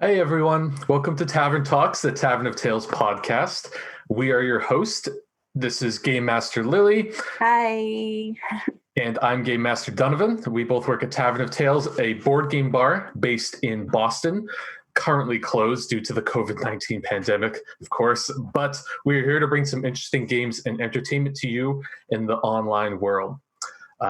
Hey everyone, welcome to Tavern Talks, the Tavern of Tales podcast. We are your host. This is Game Master Lily. Hi. And I'm Game Master Donovan. We both work at Tavern of Tales, a board game bar based in Boston, currently closed due to the COVID-19 pandemic, of course. But we're here to bring some interesting games and entertainment to you in the online world.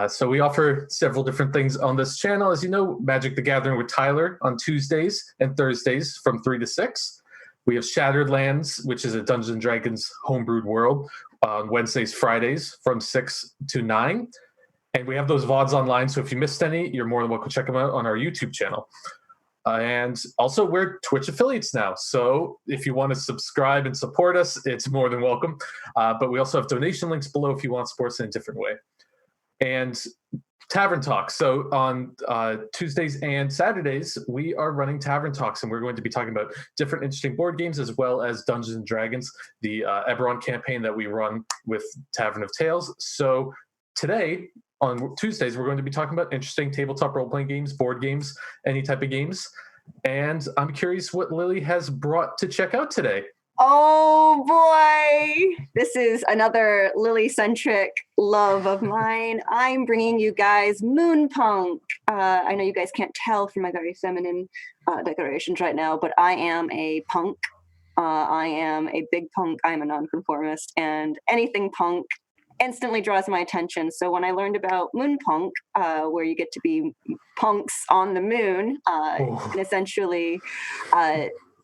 So we offer several different things on this channel. As you know, Magic the Gathering with Tyler on Tuesdays and Thursdays from 3 to 6. We have Shattered Lands, which is a Dungeons & Dragons homebrewed world, on Wednesdays, Fridays from 6 to 9. And we have those VODs online, so if you missed any, you're more than welcome to check them out on our YouTube channel. And also, we're Twitch affiliates now. So if you want to subscribe and support us, it's more than welcome. But we also have donation links below if you want to support us in a different way. And Tavern Talks. So on Tuesdays and Saturdays, we are running Tavern Talks, and we're going to be talking about different interesting board games as well as Dungeons and Dragons, the Eberron campaign that we run with Tavern of Tales. So today, on Tuesdays, we're going to be talking about interesting tabletop role-playing games, board games, any type of games. And I'm curious what Lily has brought to check out today. Oh boy, this is another Lily-centric love of mine. I'm bringing you guys Moonpunk. I know you guys can't tell from my very feminine decorations right now, but I am a punk. I am a big punk. I'm a nonconformist, and anything punk instantly draws my attention. So when I learned about Moonpunk, where you get to be punks on the moon, and essentially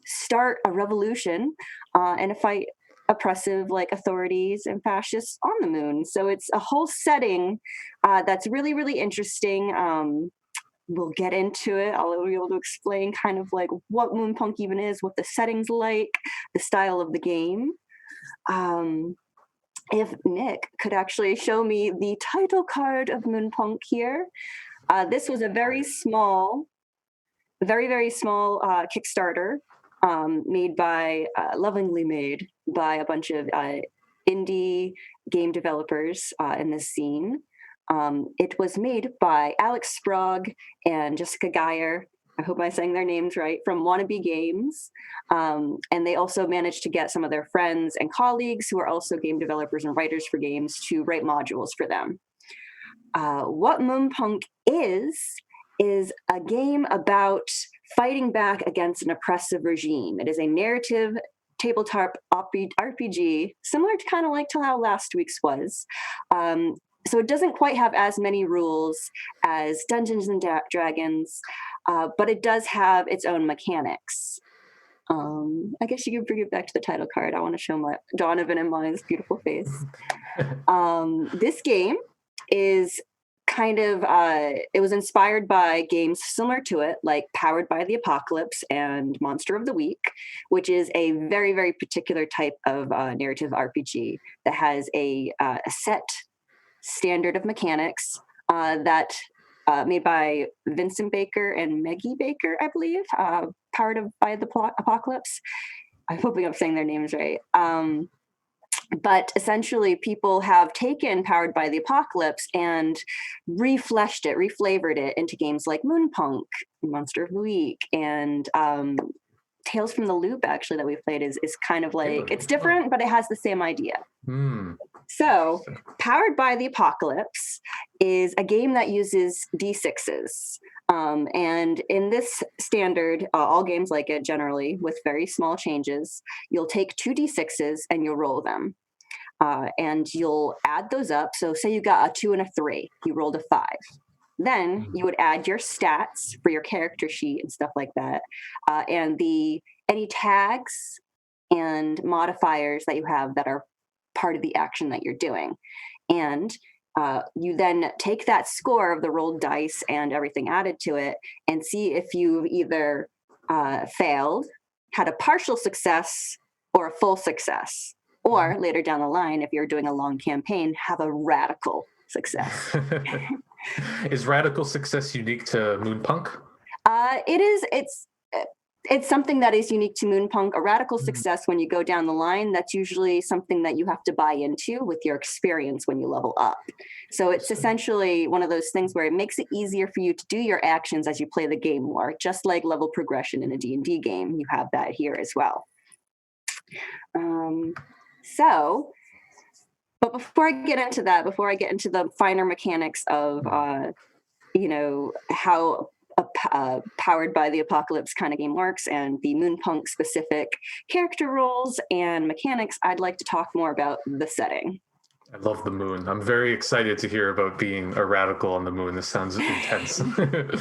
start a revolution and fight oppressive authorities and fascists on the moon. So it's a whole setting that's really, really interesting. We'll get into it. I'll be able to explain kind of like what Moonpunk even is, what the setting's like, the style of the game. If Nick could actually show me the title card of Moonpunk here. This was a very small Kickstarter lovingly made by a bunch of indie game developers in this scene. It was made by Alex Sprague and Jessica Geyer. I hope I'm saying their names right, from Wannabe Games. And they also managed to get some of their friends and colleagues who are also game developers and writers for games to write modules for them. What Moonpunk is a game about fighting back against an oppressive regime. It is a narrative tabletop RPG, similar to kind of like to how last week's was. So it doesn't quite have as many rules as Dungeons and Dragons, but it does have its own mechanics. I guess you can bring it back to the title card. I want to show my Donovan and mine's beautiful face. This game is kind of it was inspired by games similar to it, like Powered by the Apocalypse and Monster of the Week, which is a very, very particular type of narrative RPG that has a set standard of mechanics that made by Vincent Baker and Maggie Baker, I believe, Powered by the Apocalypse. I'm hoping I'm saying their names right. But essentially, people have taken Powered by the Apocalypse and refleshed it, reflavored it into games like Moonpunk, Monster of the Week, and Tales from the Loop, actually, that we played is kind of like, it's different, but it has the same idea. So, Powered by the Apocalypse is a game that uses D6s. And in this standard, all games like it generally, with very small changes, you'll take 2 D6s and you'll roll them. And you'll add those up. So say you got a 2 and a 3, you rolled a 5. Then you would add your stats for your character sheet and stuff like that. And any tags and modifiers that you have that are part of the action that you're doing. And you then take that score of the rolled dice and everything added to it and see if you've either failed, had a partial success, or a full success. Or later down the line, if you're doing a long campaign, have a radical success. Is radical success unique to Moonpunk? It is. it's something that is unique to Moonpunk. A radical success when you go down the line, that's usually something that you have to buy into with your experience when you level up. So it's essentially one of those things where it makes it easier for you to do your actions as you play the game more, just like level progression in a D&D game. You have that here as well. But before I get into that, before I get into the finer mechanics of, how Powered by the Apocalypse kind of game works and the Moonpunk specific character rules and mechanics, I'd like to talk more about the setting. I love the moon. I'm very excited to hear about being a radical on the moon. This sounds intense.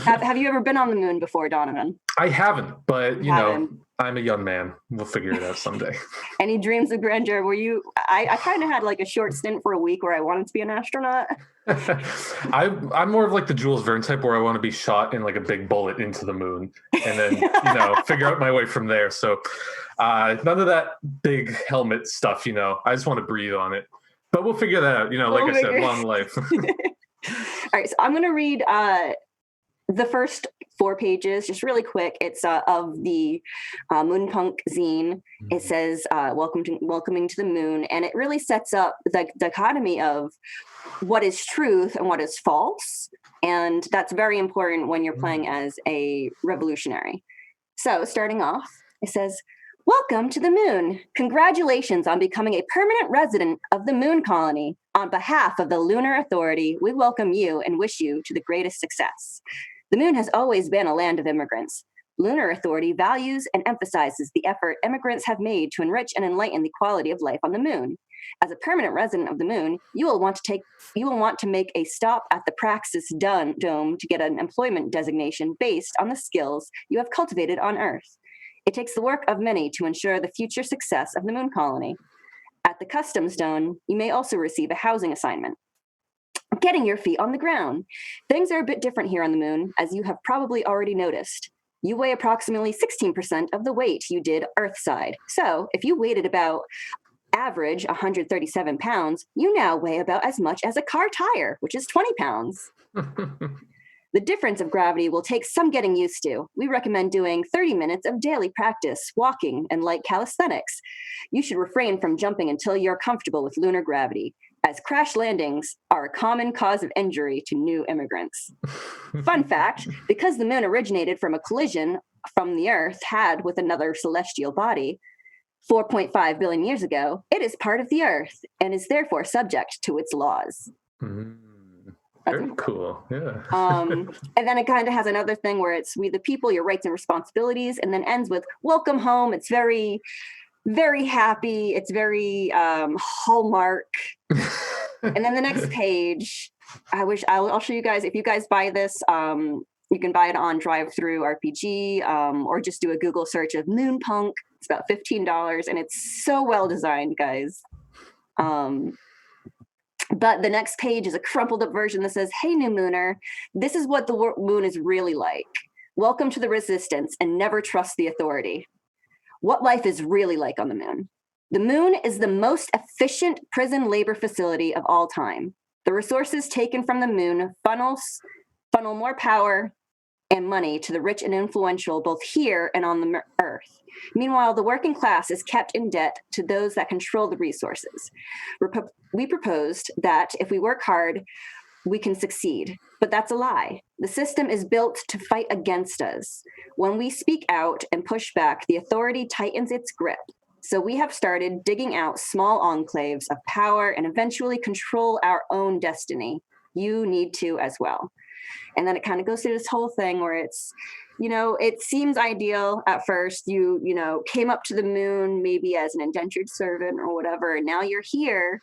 Have you ever been on the moon before, Donovan? I haven't, but I'm a young man. We'll figure it out someday. Any dreams of grandeur? I kind of had like a short stint for a week where I wanted to be an astronaut. I'm more of like the Jules Verne type where I want to be shot in like a big bullet into the moon and then, figure out my way from there. So none of that big helmet stuff, I just want to breathe on it. But we'll figure that out, like I said, long life. All right, so I'm going to read the first 4 pages, just really quick. It's of the Moonpunk zine. It says, welcoming to the moon. And it really sets up the dichotomy of what is truth and what is false. And that's very important when you're playing as a revolutionary. So starting off, it says, welcome to the moon. Congratulations on becoming a permanent resident of the moon colony. On behalf of the Lunar Authority, we welcome you and wish you to the greatest success. The moon has always been a land of immigrants. Lunar Authority values and emphasizes the effort immigrants have made to enrich and enlighten the quality of life on the moon. As a permanent resident of the moon, you will want to make a stop at the Praxis Dome to get an employment designation based on the skills you have cultivated on Earth. It takes the work of many to ensure the future success of the moon colony. At the Customs Zone, you may also receive a housing assignment. Getting your feet on the ground. Things are a bit different here on the moon, as you have probably already noticed. You weigh approximately 16% of the weight you did Earthside. So if you weighted about average 137 pounds, you now weigh about as much as a car tire, which is 20 pounds. The difference of gravity will take some getting used to. We recommend doing 30 minutes of daily practice, walking, and light calisthenics. You should refrain from jumping until you're comfortable with lunar gravity, as crash landings are a common cause of injury to new immigrants. Fun fact, because the moon originated from a collision from the Earth had with another celestial body 4.5 billion years ago, it is part of the Earth and is therefore subject to its laws. Very cool. Yeah. And then it kind of has another thing where it's we the people, your rights and responsibilities, and then ends with welcome home. It's very, very happy. It's very Hallmark. And then the next page, I'll show you guys. If you guys buy this, you can buy it on Drive-Thru RPG, or just do a Google search of Moonpunk. It's about $15, and it's so well designed, guys. But the next page is a crumpled up version that says, hey, new mooner, this is what the moon is really like. Welcome to the resistance and never trust the authority. What life is really like on the moon. The moon is the most efficient prison labor facility of all time. The resources taken from the moon funnel more power and money to the rich and influential both here and on the Earth. Meanwhile, the working class is kept in debt to those that control the resources. We proposed that if we work hard, we can succeed. But that's a lie. The system is built to fight against us. When we speak out and push back, the authority tightens its grip. So we have started digging out small enclaves of power and eventually control our own destiny. You need to as well. And then it kind of goes through this whole thing where it's, it seems ideal at first. You came up to the moon maybe as an indentured servant or whatever, and now you're here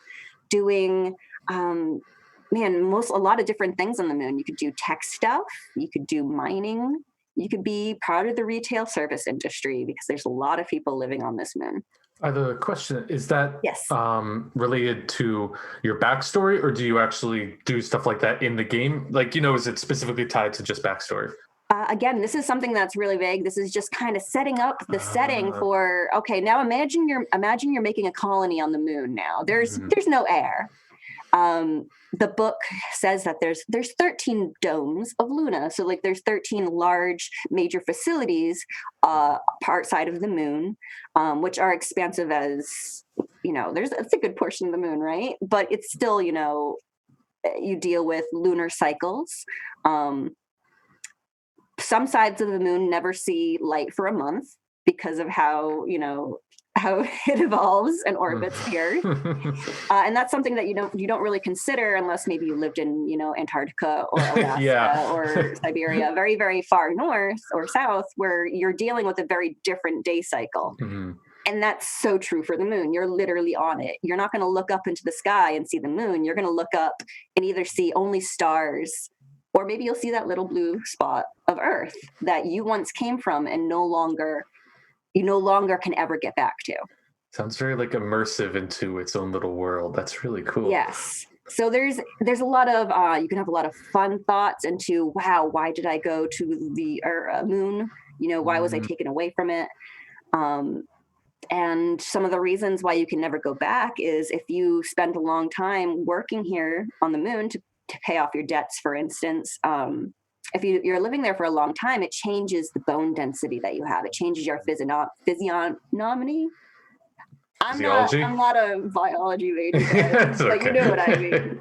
doing, a lot of different things on the moon. You could do tech stuff, you could do mining, you could be part of the retail service industry because there's a lot of people living on this moon. I have a question. Is that yes. Related to your backstory, or do you actually do stuff like that in the game? Like, is it specifically tied to just backstory? Again, this is something that's really vague. This is just kind of setting up the setting for, okay, now imagine you're making a colony on the moon now. There's no air. The book says that there's 13 domes of Luna. So like there's 13 large major facilities outside of the moon, which are expansive as, it's a good portion of the moon, right? But it's still, you deal with lunar cycles. Some sides of the moon never see light for a month because of how it evolves and orbits the Earth, and that's something that you don't really consider unless maybe you lived in Antarctica or Alaska or Siberia, very very far north or south, where you're dealing with a very different day cycle. And that's so true for the moon. You're literally on it. You're not going to look up into the sky and see the moon. You're going to look up and either see only stars, or maybe you'll see that little blue spot of Earth that you once came from and no longer can ever get back to. Sounds very like immersive into its own little world. That's really cool. Yes. So there's a lot of you can have a lot of fun thoughts into, wow, why did I go to the moon? Why was I taken away from it? And some of the reasons why you can never go back is if you spend a long time working here on the moon to pay off your debts, for instance. If you're living there for a long time, it changes the bone density that you have. It changes your physiognomy. I'm not a biology major, but okay. You know what I mean.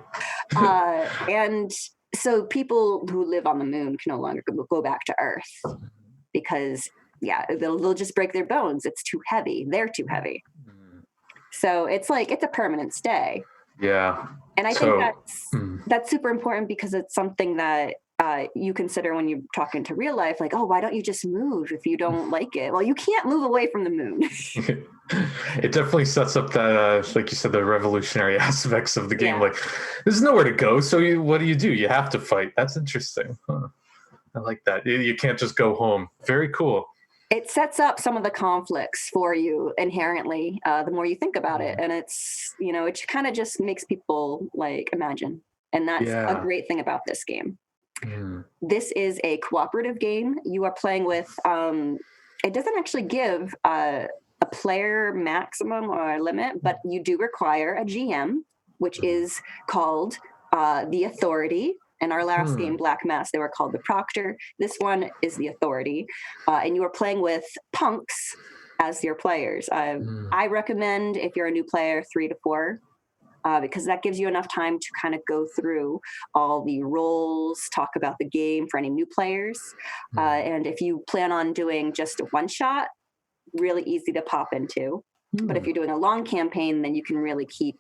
And so people who live on the moon can no longer go back to Earth because, they'll just break their bones. It's too heavy. They're too heavy. So it's a permanent stay. Yeah. And I think that's super important because it's something that you consider when you're talking to real life, like, oh, why don't you just move if you don't like it? Well, you can't move away from the moon. It definitely sets up that, like you said, the revolutionary aspects of the game. Like, there's nowhere to go. So what do? You have to fight. That's interesting. Huh. I like that. You can't just go home. Very cool. It sets up some of the conflicts for you inherently, the more you think about it. And it's, it kind of just makes people like imagine. And that's a great thing about this game. This is a cooperative game. You are playing with, it doesn't actually give a player maximum or limit, but you do require a GM, which is called the Authority. In our last game, Black Mass, they were called the Proctor. This one is the Authority. And you are playing with punks as your players. I recommend, if you're a new player, 3 to 4, because that gives you enough time to kind of go through all the roles, talk about the game for any new players. And if you plan on doing just a one shot, really easy to pop into. But if you're doing a long campaign, then you can really keep,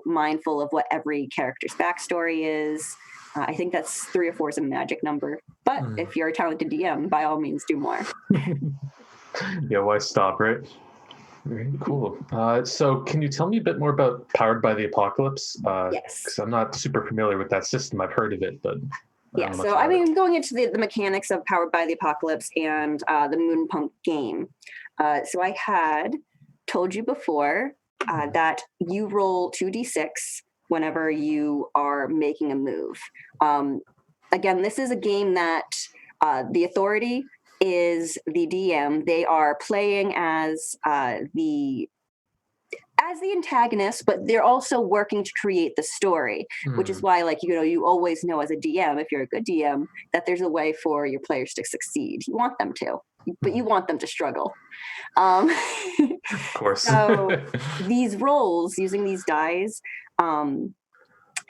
mindful of what every character's backstory is. I think that's 3 or 4 is a magic number. But if you're a talented DM, by all means, do more. Yeah, why stop, right? Very cool. So can you tell me a bit more about Powered by the Apocalypse? Yes. Because I'm not super familiar with that system. I've heard of it, but... going into the mechanics of Powered by the Apocalypse and the Moonpunk game. So I had told you before that you roll 2d6 whenever you are making a move. Again, this is a game that the Authority is the DM. They are playing as the antagonist, but they're also working to create the story, which is why, you always know as a DM, if you're a good DM, that there's a way for your players to succeed. You want them to, but you want them to struggle. Of course. So these rolls, using these dice,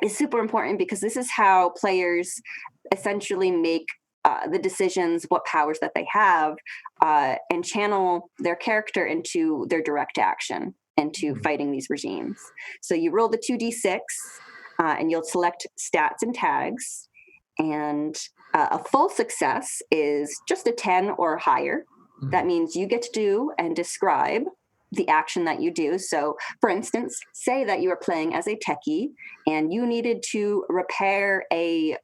is super important because this is how players essentially make the decisions, what powers that they have, and channel their character into their direct action, into fighting these regimes. So you roll the 2d6, and you'll select stats and tags, and a full success is just a 10 or higher. That means you get to do and describe the action that you do. So, for instance, say that you are playing as a techie and you needed to repair a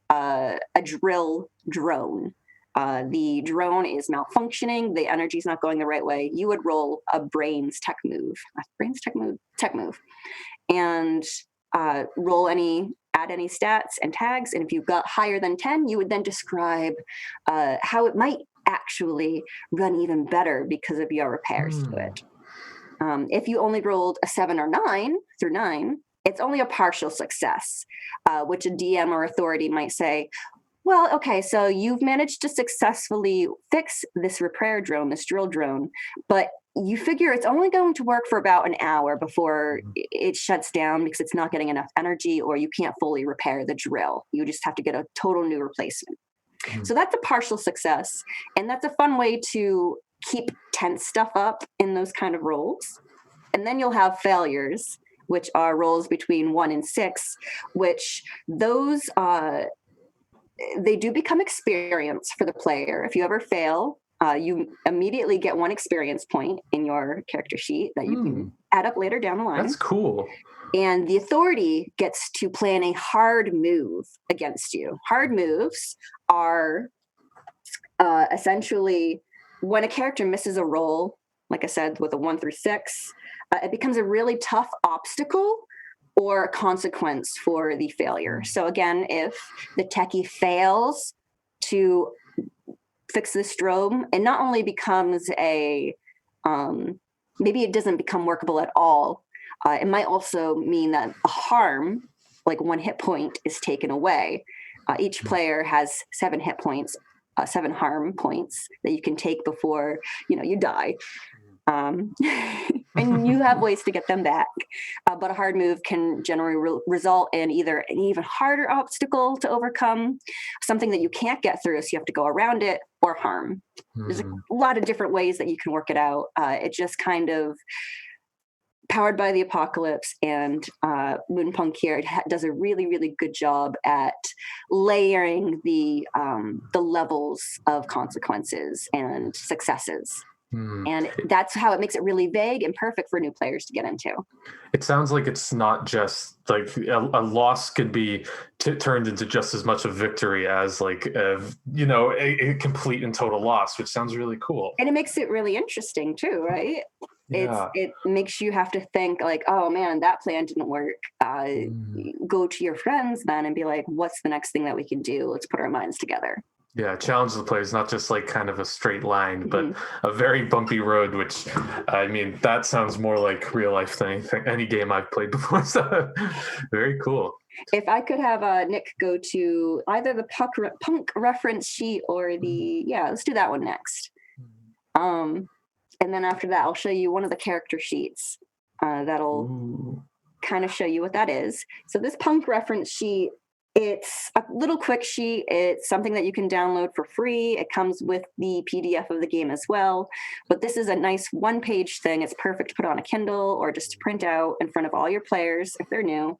drill drone. The drone is malfunctioning. The energy is not going the right way. You would roll a brains tech move, and add any stats and tags. And if you got higher than 10, you would then describe how it might actually run even better because of your repairs to it. If you only rolled a 7 or 9, it's only a partial success, which a DM or authority might say, well, okay, so you've managed to successfully fix this repair drone, this drill drone, but you figure it's only going to work for about an hour before it shuts down because it's not getting enough energy, or you can't fully repair the drill. You just have to get a total new replacement. So that's a partial success. And that's a fun way to keep tense stuff up in those kind of rolls. And then you'll have failures, which are rolls between 1 and 6, which those they do become experience for the player. If you ever fail, you immediately get 1 experience point in your character sheet that you can add up later down the line. That's cool. And the authority gets to plan a hard move against you. Hard moves are essentially when a character misses a roll, like I said, with a 1 through 6, it becomes a really tough obstacle or consequence for the failure. So again, if the techie fails to fix this strobe, it not only becomes maybe it doesn't become workable at all. It might also mean that a harm, like 1 hit point, is taken away. Each player has 7 hit points, 7 harm points that you can take before you die. And you have ways to get them back. But a hard move can generally result in either an even harder obstacle to overcome, something that you can't get through, so you have to go around it, or harm. There's a lot of different ways that you can work it out. It just kind of powered by the apocalypse, and Moonpunk here does a really, really good job at layering the levels of consequences and successes. And that's how it makes it really vague and perfect for new players to get into. It sounds like it's not just like a loss could be turned into just as much a victory as like a complete and total loss, which sounds really cool. And it makes it really interesting too, right? Yeah. It makes you have to think like, oh man, that plan didn't work. Go to your friends then and be like, what's the next thing that we can do? Let's put our minds together. Yeah, challenge the players, not just like kind of a straight line, but a very bumpy road, which, I mean, that sounds more like real life than any game I've played before. So very cool. If I could have Nick go to either the punk reference sheet or let's do that one next. And then after that, I'll show you one of the character sheets that'll kind of show you what that is. So this punk reference sheet, it's a little quick sheet. It's something that you can download for free. It comes with the PDF of the game as well. But this is a nice 1-page thing. It's perfect to put on a Kindle or just to print out in front of all your players if they're new.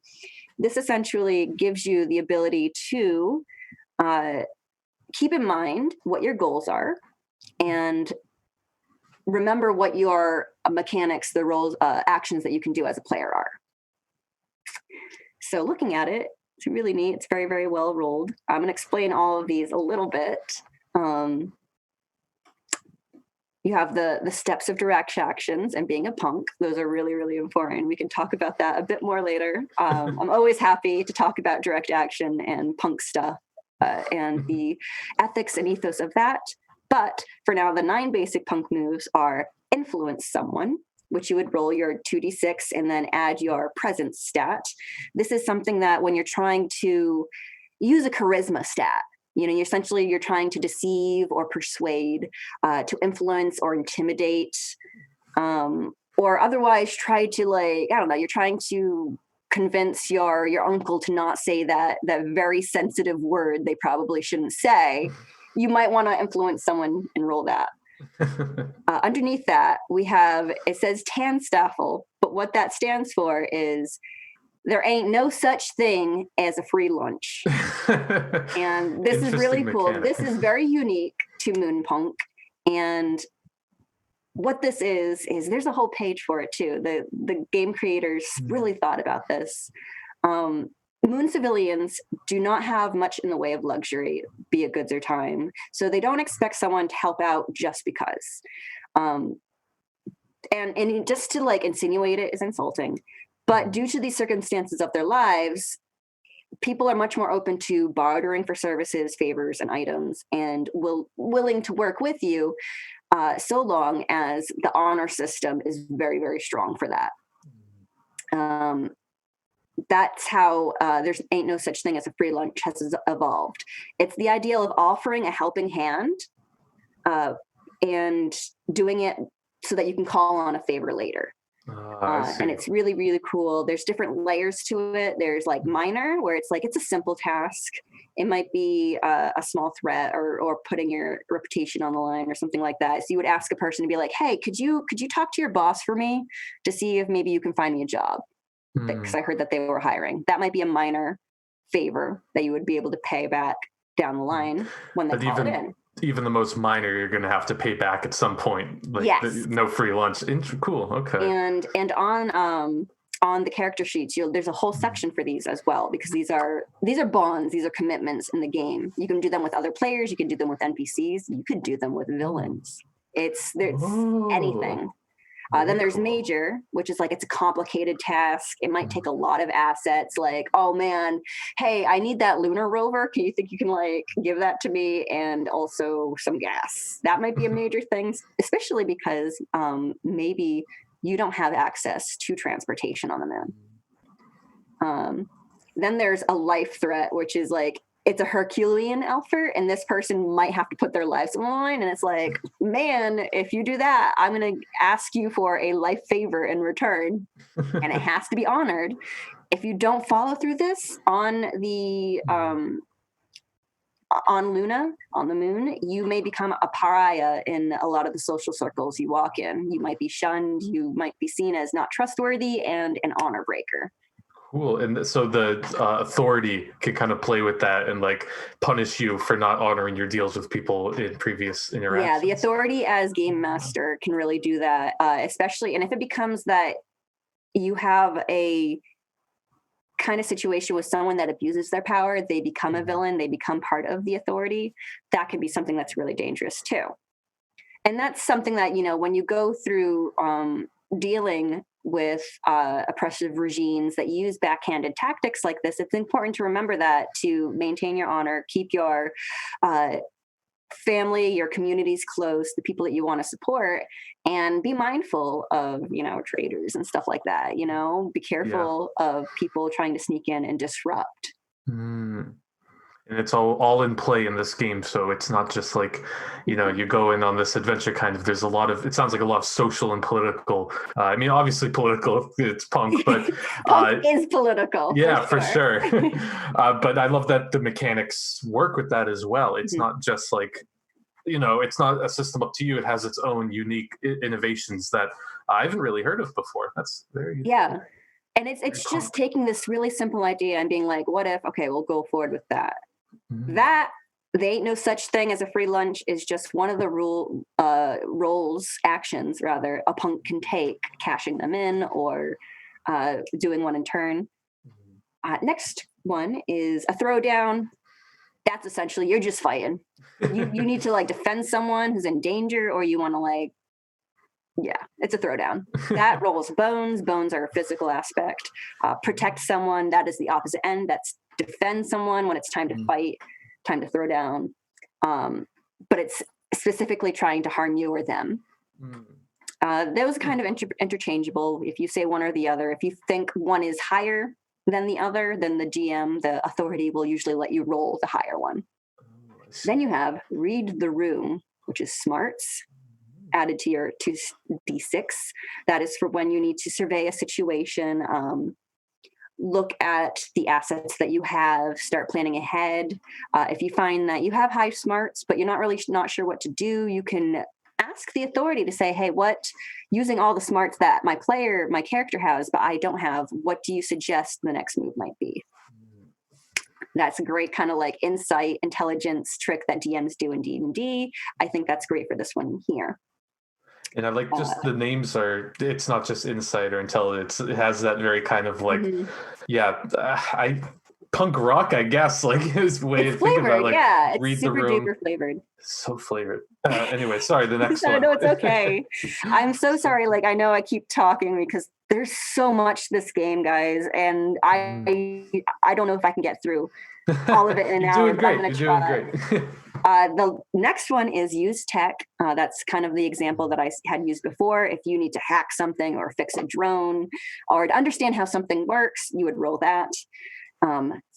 This essentially gives you the ability to keep in mind what your goals are and remember what your mechanics, the roles, actions that you can do as a player are. So looking at it, it's really neat. It's very, very well rolled. I'm going to explain all of these a little bit. You have the steps of direct actions and being a punk. Those are really, really important. We can talk about that a bit more later. I'm always happy to talk about direct action and punk stuff and the ethics and ethos of that. But for now, the 9 basic punk moves are influence someone, which you would roll your 2d6 and then add your presence stat. This is something that when you're trying to use a charisma stat, you're trying to deceive or persuade, to influence or intimidate, or otherwise try to you're trying to convince your uncle to not say that very sensitive word they probably shouldn't say. You might want to influence someone and roll that. Underneath that, it says Tanstaffel, but what that stands for is there ain't no such thing as a free lunch. And this is really cool. Mechanic. This is very unique to Moonpunk. And what this is there's a whole page for it too. The game creators really thought about this. Moon civilians do not have much in the way of luxury, be it goods or time. So they don't expect someone to help out just because. And just to insinuate it is insulting. But due to the circumstances of their lives, people are much more open to bartering for services, favors, and items, and willing to work with you so long as the honor system is very, very strong for that. that's how there's ain't no such thing as a free lunch has evolved. It's the ideal of offering a helping hand and doing it so that you can call on a favor later. And it's really, really cool. There's different layers to it. There's like minor, where it's like it's a simple task. It might be a small threat or putting your reputation on the line or something like that. So you would ask a person to be like, "Hey, could you talk to your boss for me to see if maybe you can find me a job? Because I heard that they were hiring." That might be a minor favor that you would be able to pay back down the line when they call it in. Even the most minor, you're going to have to pay back at some point. Like, yes. No free lunch. Cool. Okay. And on the character sheets, there's a whole section for these as well, because these are bonds, these are commitments in the game. You can do them with other players, you can do them with NPCs, you could do them with villains. There's anything. Then there's major, which is like it's a complicated task. It might take a lot of assets. Like, oh man, hey, I need that lunar rover. Can you think you can like give that to me? And also some gas. That might be a major thing, especially because maybe you don't have access to transportation on the moon. Then there's a life threat, which is like, it's a Herculean effort, and this person might have to put their lives on the line. And it's like, man, if you do that, I'm going to ask you for a life favor in return, and it has to be honored. If you don't follow through this on the on Luna, on the moon, you may become a pariah in a lot of the social circles you walk in. You might be shunned. You might be seen as not trustworthy and an honor breaker. Cool. And so the authority can kind of play with that and like punish you for not honoring your deals with people in previous interactions. Yeah, the authority as game master can really do that, especially, and if it becomes that you have a kind of situation with someone that abuses their power, they become a villain, they become part of the authority, that can be something that's really dangerous too. And that's something that, when you go through dealing with oppressive regimes that use backhanded tactics like this, it's important to remember that to maintain your honor, keep your family, your communities close, the people that you want to support, and be mindful of, traitors and stuff like that. Be careful of people trying to sneak in and disrupt. And it's all in play in this game, so it's not just like, you go in on this adventure kind of. There's it sounds like a lot of social and political. I mean, obviously political, it's punk, but punk is political. Yeah, for sure. But I love that the mechanics work with that as well. It's not just like, it's not a system up to you. It has its own unique innovations that I haven't really heard of before. That's very And it's just taking this really simple idea and being like, what if? Okay, we'll go forward with that. That there ain't no such thing as a free lunch is just one of the actions rather a punk can take, cashing them in or doing one in turn. Next one is a throwdown. That's essentially you're just fighting. You need to like defend someone who's in danger, or you want to it's a throwdown. That rolls bones. Bones are a physical aspect. Protect someone, that is the opposite end. That's defend someone when it's time to fight, time to throw down. But it's specifically trying to harm you or them. Those kind of interchangeable. If you say one or the other, if you think one is higher than the other, then the GM, the authority, will usually let you roll the higher one. Then you have read the room, which is smarts, added to your 2d6. That is for when you need to survey a situation, look at the assets that you have, start planning ahead. If you find that you have high smarts, but you're not sure what to do, you can ask the authority to say, hey, using all the smarts that my character has, but I don't have, what do you suggest the next move might be? That's a great kind of like insight, intelligence trick that DMs do in D&D. I think that's great for this one here. And I like just the names it's not just insight or intelligence. It has that very kind of like, punk rock, I guess, like his way of thinking about like, it's super duper flavored. So flavored. Anyway, sorry, the next one. No, it's okay. I'm so sorry. Like, I know I keep talking because there's so much to this game, guys. And I don't know if I can get through all of it in an hour. You're doing great. The next one is use tech. That's kind of the example that I had used before. If you need to hack something or fix a drone or to understand how something works, you would roll that.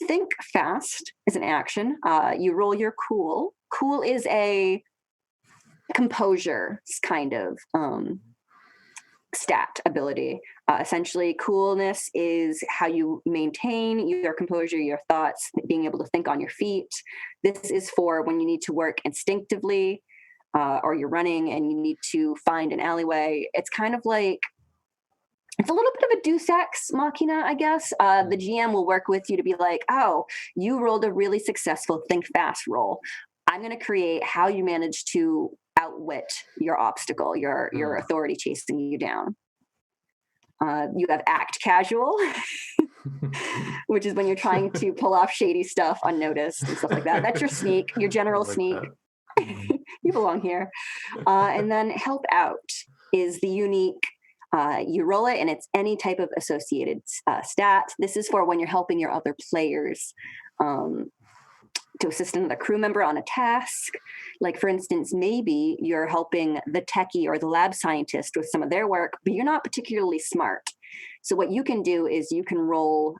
Think fast is an action. You roll your cool. Cool is a composure kind of stat ability. Essentially, coolness is how you maintain your composure, your thoughts, being able to think on your feet. This is for when you need to work instinctively, or you're running and you need to find an alleyway. It's kind of like, it's a little bit of a deus ex machina, I guess. The GM will work with you to be like, oh, you rolled a really successful think fast roll. I'm going to create how you manage to outwit your obstacle, your authority chasing you down. You have act casual, which is when you're trying to pull off shady stuff unnoticed and stuff like that. That's your sneak, your general sneak. You belong here. And then help out is the unique. You roll it, and it's any type of associated stat. This is for when you're helping your other players to assist another crew member on a task. Like, for instance, maybe you're helping the techie or the lab scientist with some of their work, but you're not particularly smart. So what you can do is you can roll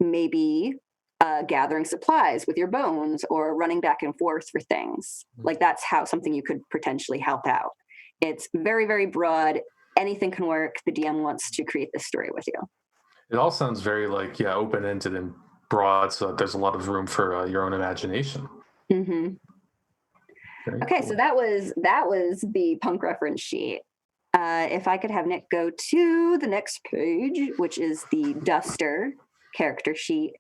maybe gathering supplies with your bones or running back and forth for things. Like, that's how something you could potentially help out. It's very, very broad. Anything can work. The DM wants to create this story with you. It all sounds very open-ended and broad, so there's a lot of room for your own imagination. Mm-hmm. Okay, cool. So that was the punk reference sheet. If I could have Nick go to the next page, which is the Duster character sheet.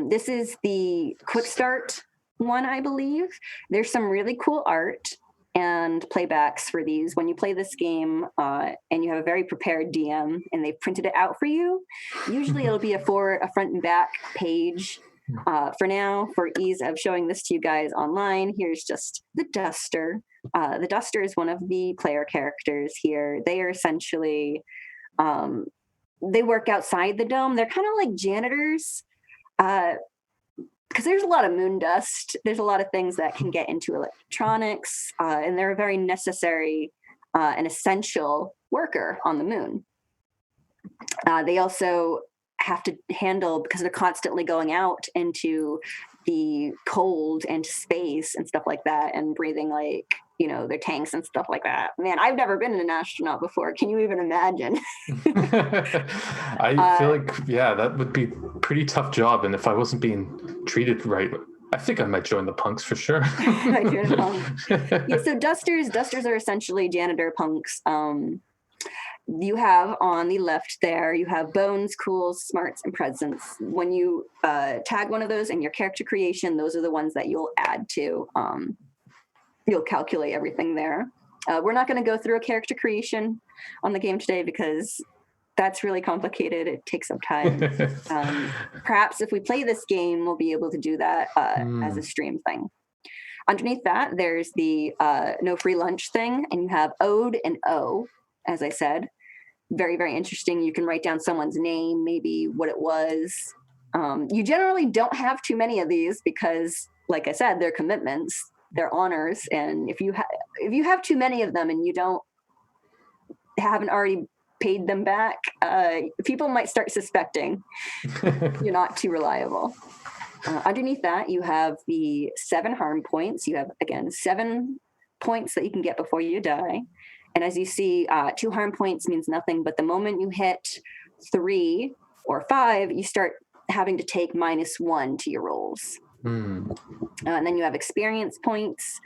This is the quick start one, I believe. There's some really cool art and playbacks for these. When you play this game and you have a very prepared DM and they've printed it out for you, usually it'll be a front and back page. For now, for ease of showing this to you guys online, here's just the Duster. The Duster is one of the player characters here. They are essentially, they work outside the dome. They're kind of like janitors. Because there's a lot of moon dust. There's a lot of things that can get into electronics, and they're a very necessary and essential worker on the moon. They also have to handle, because they're constantly going out into the cold and space and stuff like that, and breathing their tanks and stuff like that. Man, I've never been an astronaut before. Can you even imagine? I feel like, that would be a pretty tough job. And if I wasn't being treated right, I think I might join the punks for sure. So dusters are essentially janitor punks. You have on the left there, you have bones, cools, smarts, and presence. When you tag one of those in your character creation, those are the ones that you'll add to. You'll calculate everything there. We're not going to go through a character creation on the game today because that's really complicated. It takes some time. Perhaps if we play this game, we'll be able to do that as a stream thing. Underneath that, there's the no free lunch thing, and you have Ode and O, as I said. Very, very interesting. You can write down someone's name, maybe what it was. You generally don't have too many of these because, like I said, they're commitments. Their honors, and if you have too many of them and you haven't already paid them back, people might start suspecting you're not too reliable. Underneath that, you have the 7 harm points. You have, again, 7 points that you can get before you die. And as you see, 2 harm points means nothing, but the moment you hit 3 or 5, you start having to take -1 to your rolls. And then you have experience points.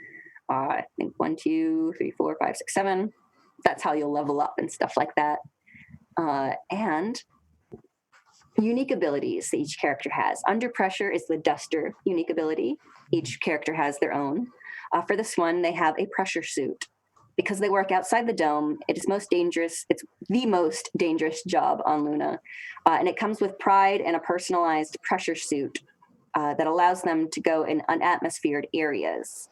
I think 1, 2, 3, 4, 5, 6, 7. That's how you'll level up and stuff like that. And unique abilities that each character has. Under pressure is the Duster unique ability. Each character has their own. For this one, they have a pressure suit. Because they work outside the dome, it is most dangerous. It's the most dangerous job on Luna. And it comes with pride and a personalized pressure suit that allows them to go in unatmosphered areas.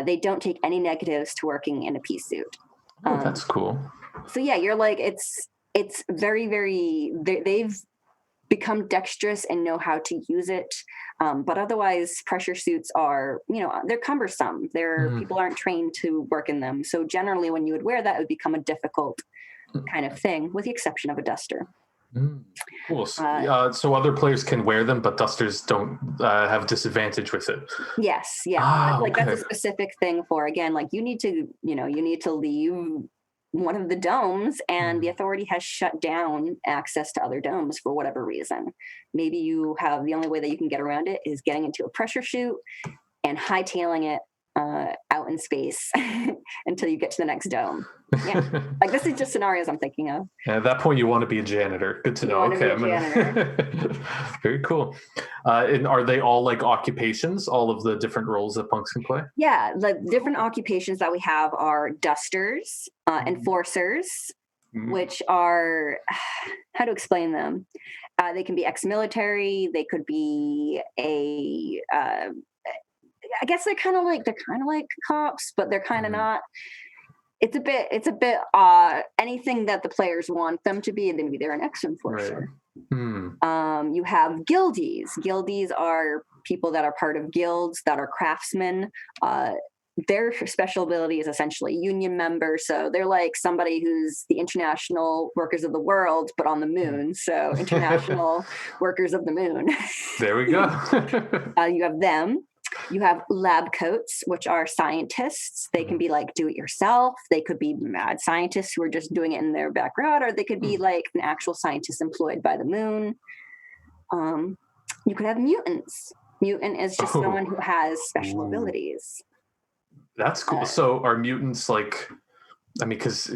They don't take any negatives to working in a pea suit. That's cool. So yeah, you're like, it's very, very, they've become dexterous and know how to use it. But otherwise, pressure suits are, they're cumbersome. People aren't trained to work in them. So generally, when you would wear that, it would become a difficult kind of thing, with the exception of a duster. Cool. So other players can wear them, but dusters don't have disadvantage with it. Yes, yeah. Okay. That's a specific thing for, again, like you need to leave one of the domes, and the authority has shut down access to other domes for whatever reason. Maybe the only way that you can get around it is getting into a pressure chute and hightailing it out in space until you get to the next dome. Yeah, this is just scenarios I'm thinking of. At that point, you want to be a janitor. Good to know. Okay, very cool. And are they all like occupations? All of the different roles that punks can play? Yeah, the different occupations that we have are dusters, enforcers, which are, how to explain them? They can be ex-military. They could be I guess they're kind of like cops, but they're kind of not. It's a bit anything that the players want them to be, and maybe they're an ex-enforcer. Right. You have guildies. Guildies are people that are part of guilds that are craftsmen. Their special ability is essentially union members. So they're like somebody who's the international workers of the world, but on the moon. So international workers of the moon. There we go. You have them. You have lab coats, which are scientists. They can be like do it yourself. They could be mad scientists who are just doing it in their backyard, or they could be like an actual scientist employed by the moon. You could have mutants. Mutant is just someone who has special abilities. That's cool. So are mutants like, I mean, because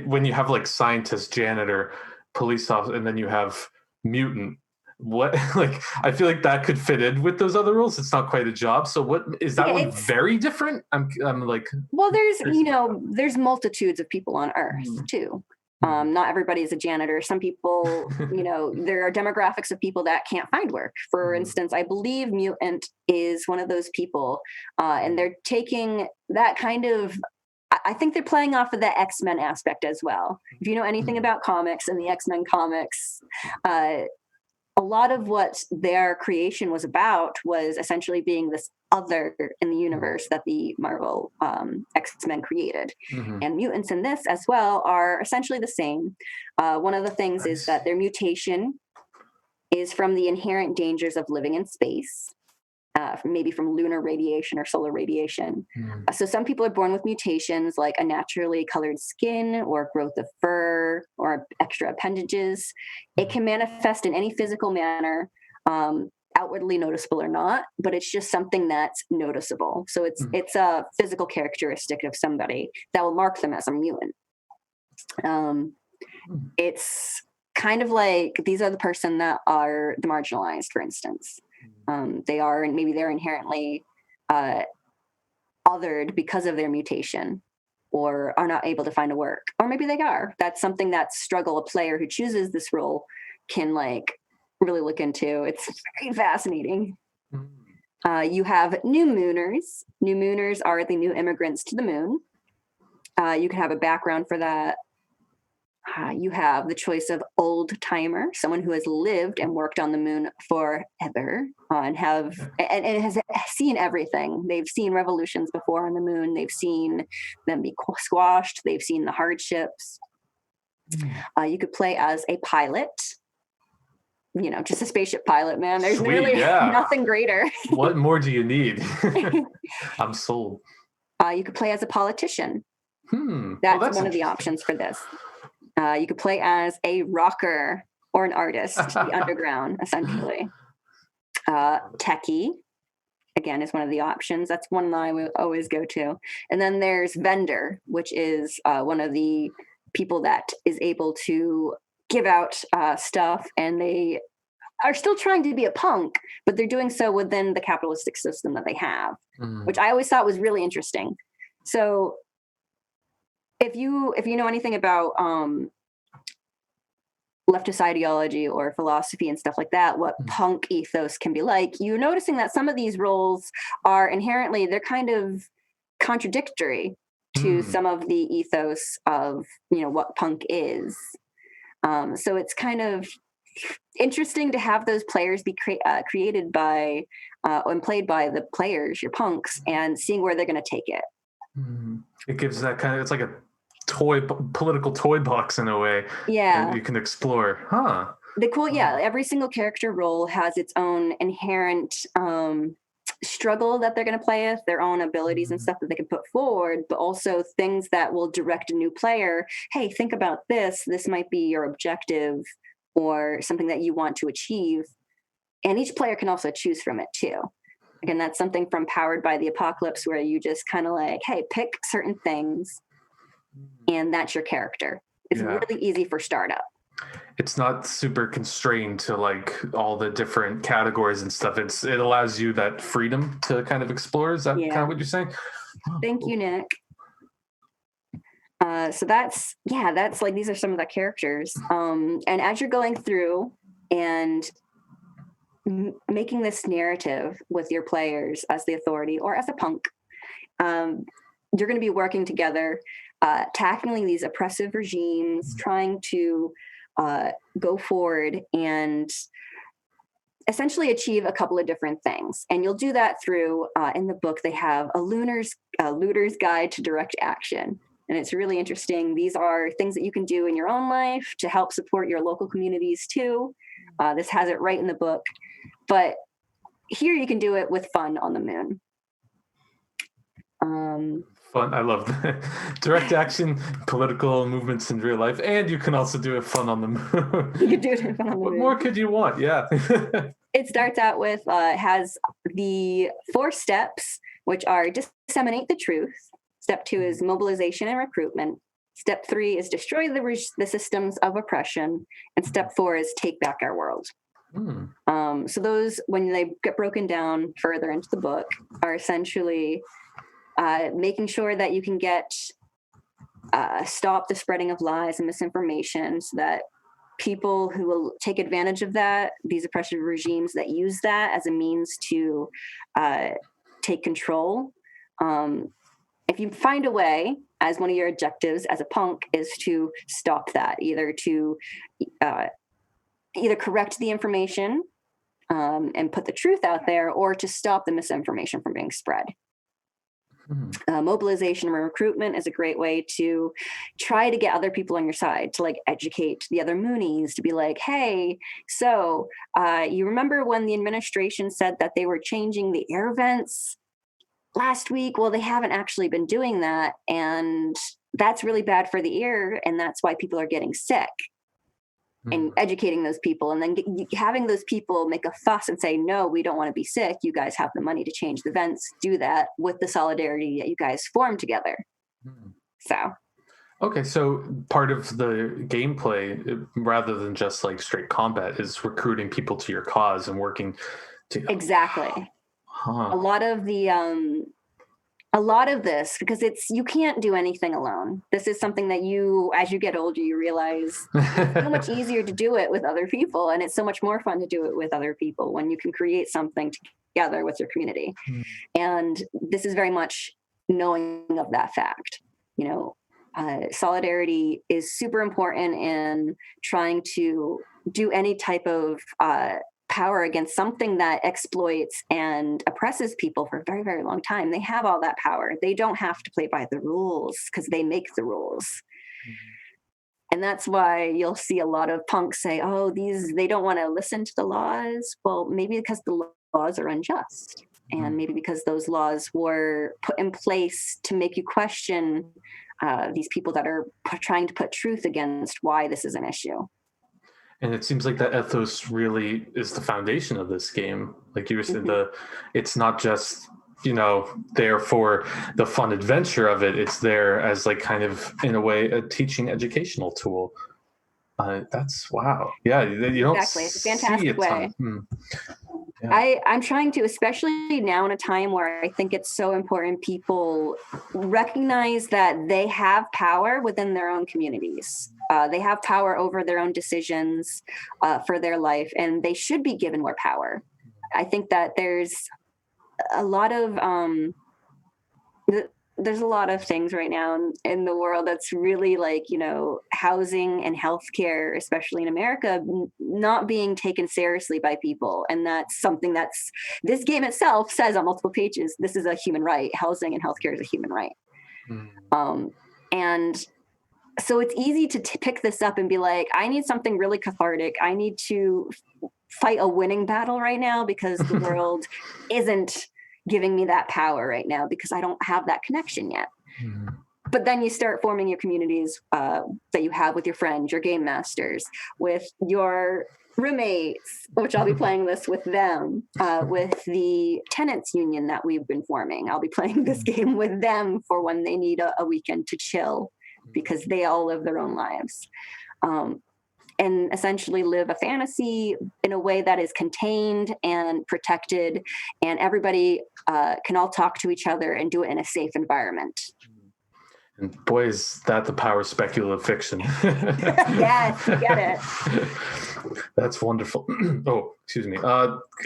when you have like scientist, janitor, police officer, and then you have mutant, what, like, I feel like that could fit in with those other roles. It's not quite a job. So what is that one very different? I'm like, well, there's multitudes of people on Earth too. Not everybody is a janitor. Some people, there are demographics of people that can't find work. For instance, I believe mutant is one of those people, and they're taking that kind of, I think they're playing off of the X-Men aspect as well. If you know anything about comics and the X-Men comics, a lot of what their creation was about was essentially being this other in the universe that the Marvel X-Men created. And mutants in this as well are essentially the same. One of the things is that their mutation is from the inherent dangers of living in space, maybe from lunar radiation or solar radiation. So some people are born with mutations like a naturally colored skin or growth of fur or extra appendages. It can manifest in any physical manner, outwardly noticeable or not, but it's just something that's noticeable. So it's a physical characteristic of somebody that will mark them as a mutant. It's kind of like these are the person that are the marginalized, for instance. They're inherently othered because of their mutation, or are not able to find a work, or maybe they are. That's something that struggle a player who chooses this role can like really look into. It's very fascinating. You have new mooners. New mooners are the new immigrants to the moon. You can have a background for that. You have the choice of old timer, someone who has lived and worked on the moon forever, and has seen everything. They've seen revolutions before on the moon. They've seen them be squashed. They've seen the hardships. You could play as a pilot. Just a spaceship pilot, man. There's really nothing greater. What more do you need? I'm sold. You could play as a politician. That's one of the options for this. You could play as a rocker or an artist, the underground, essentially. Techie, again, is one of the options. That's one that I will always go to. And then there's vendor, which is one of the people that is able to give out stuff, and they are still trying to be a punk, but they're doing so within the capitalistic system that they have, which I always thought was really interesting. So if you know anything about leftist ideology or philosophy and stuff like that, what punk ethos can be like, you're noticing that some of these roles are inherently, they're kind of contradictory to some of the ethos of what punk is. So it's kind of interesting to have those players be created by and played by the players, your punks, and seeing where they're going to take it. It gives that kind of, it's like a political toy box in a way. Yeah. That you can explore. Huh. Every single character role has its own inherent struggle that they're going to play with, their own abilities and stuff that they can put forward, but also things that will direct a new player. Hey, think about this. This might be your objective or something that you want to achieve. And each player can also choose from it too. Again, that's something from Powered by the Apocalypse, where you just kind of like, hey, pick certain things and that's your character. It's really easy for startup. It's not super constrained to like all the different categories and stuff. It allows you that freedom to kind of explore. Is that kind of what you're saying? Thank you, Nick. So that's like, these are some of the characters. And as you're going through and making this narrative with your players as the authority or as a punk, you're going to be working together, tackling these oppressive regimes, trying to go forward and essentially achieve a couple of different things. And you'll do that through, in the book, they have a looter's guide to direct action. And it's really interesting. These are things that you can do in your own life to help support your local communities too. This has it right in the book. But here you can do it with fun on the moon. Fun. I love that. Direct action, political movements in real life, and you can also do it fun on the moon. You can do it fun on the moon. What more could you want? Yeah. It starts out with, has the 4 steps, which are disseminate the truth. Step 2 is mobilization and recruitment. Step 3 is destroy the systems of oppression. And step 4 is take back our world. So those, when they get broken down further into the book, are essentially making sure that you can stop the spreading of lies and misinformation, so that people who will take advantage of that, these oppressive regimes that use that as a means to take control. If you find a way, as one of your objectives as a punk is to stop that, either to correct the information and put the truth out there, or to stop the misinformation from being spread. Mobilization and recruitment is a great way to try to get other people on your side, to like educate the other Moonies, to be like, hey, so you remember when the administration said that they were changing the air vents last week? Well, they haven't actually been doing that, and that's really bad for the air, and that's why people are getting sick. And educating those people, and then having those people make a fuss and say, no, we don't want to be sick. You guys have the money to change the vents. Do that with the solidarity that you guys form together. So. Okay, so part of the gameplay, rather than just like straight combat, is recruiting people to your cause and working to. Exactly. A lot of this, because you can't do anything alone. This is something that as you get older, you realize it's so much easier to do it with other people. And it's so much more fun to do it with other people when you can create something together with your community. And this is very much knowing of that fact. Solidarity is super important in trying to do any type of power against something that exploits and oppresses people for a very, very long time. They have all that power. They don't have to play by the rules because they make the rules. And that's why you'll see a lot of punks say, oh, they don't want to listen to the laws. Well, maybe because the laws are unjust, and maybe because those laws were put in place to make you question these people that are trying to put truth against why this is an issue. And it seems like that ethos really is the foundation of this game. Like you were saying, it's not just, there for the fun adventure of it. It's there as like kind of, in a way, a teaching educational tool. That's wow. Yeah, you don't exactly. It's a fantastic way. Yeah. I'm trying to, especially now in a time where I think it's so important people recognize that they have power within their own communities. They have power over their own decisions for their life, and they should be given more power. I think that there's a lot of there's a lot of things right now in the world that's really like, housing and healthcare, especially in America, not being taken seriously by people. And that's something that's, this game itself says on multiple pages, this is a human right. Housing and healthcare is a human right. Mm. And so it's easy to pick this up and be like, I need something really cathartic. I need to fight a winning battle right now because the world isn't giving me that power right now because I don't have that connection yet. Mm. But then you start forming your communities that you have with your friends, your game masters, with your roommates, which I'll be playing this with them, with the tenants union that we've been forming. I'll be playing this game with them for when they need a weekend to chill because they all live their own lives. And essentially live a fantasy in a way that is contained and protected, and everybody can all talk to each other and do it in a safe environment. And boy, is that the power of speculative fiction. Yes, you get it. That's wonderful. Oh, excuse me.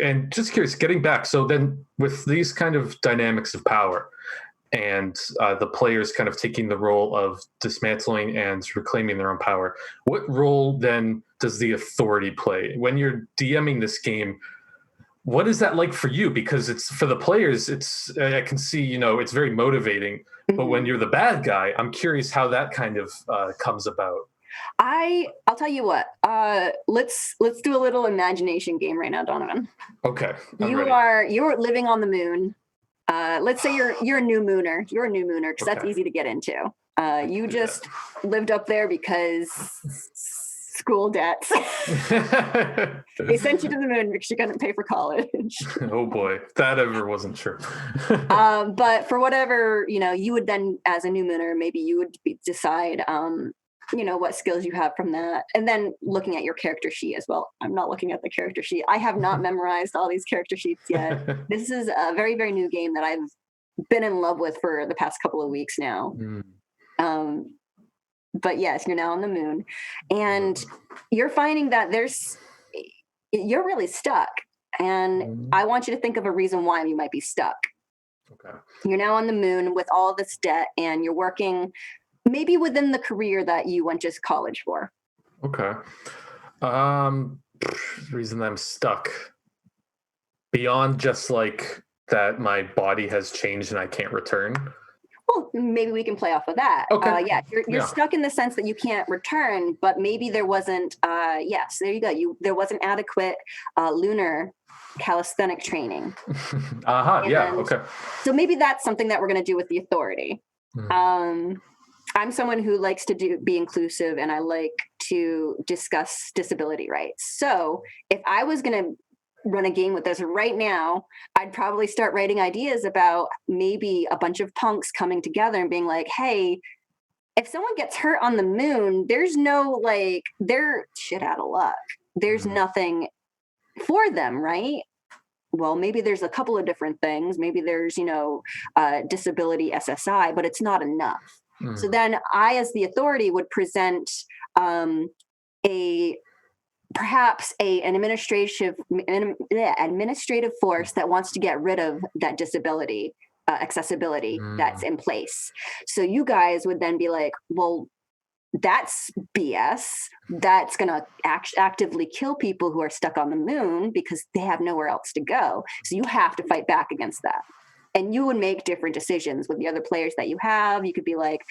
And just curious, getting back, so then with these kind of dynamics of power and the players kind of taking the role of dismantling and reclaiming their own power, what role then does the authority play? When you're DMing this game, what is that like for you? Because it's for the players, I can see, it's very motivating. Mm-hmm. But when you're the bad guy, I'm curious how that kind of comes about. I'll tell you what. Let's do a little imagination game right now, Donovan. Okay. You're living on the moon. Let's say you're a new mooner. You're a new mooner because that's easy to get into. You just lived up there because school debts. They sent you to the moon because you couldn't pay for college. Oh boy, that ever wasn't true. But for whatever, you would then, as a new mooner, maybe you would decide, what skills you have from that. And then looking at your character sheet as well. I'm not looking at the character sheet. I have not memorized all these character sheets yet. This is a very, very new game that I've been in love with for the past couple of weeks now. Mm. But yes, you're now on the moon and you're finding that you're really stuck. And I want you to think of a reason why you might be stuck. Okay. You're now on the moon with all this debt and you're working maybe within the career that you went to college for. Okay. The reason I'm stuck beyond just like that my body has changed and I can't return. Well, maybe we can play off of that. Okay. You're stuck in the sense that you can't return, but maybe there wasn't, yes, there you go. There wasn't adequate lunar calisthenic training. Yeah, okay. So maybe that's something that we're going to do with the authority. I'm someone who likes to be inclusive and I like to discuss disability rights. So if I was going to run a game with this right now, I'd probably start writing ideas about maybe a bunch of punks coming together and being like, hey, if someone gets hurt on the moon, there's no they're shit out of luck. There's nothing for them, right? Well, maybe there's a couple of different things. Maybe there's, disability SSI, but it's not enough. So then I, as the authority, would present perhaps an administrative force that wants to get rid of that disability accessibility that's in place. So you guys would then be like, well, that's BS. That's going to actively kill people who are stuck on the moon because they have nowhere else to go. So you have to fight back against that. And you would make different decisions with the other players that you have. You could be like,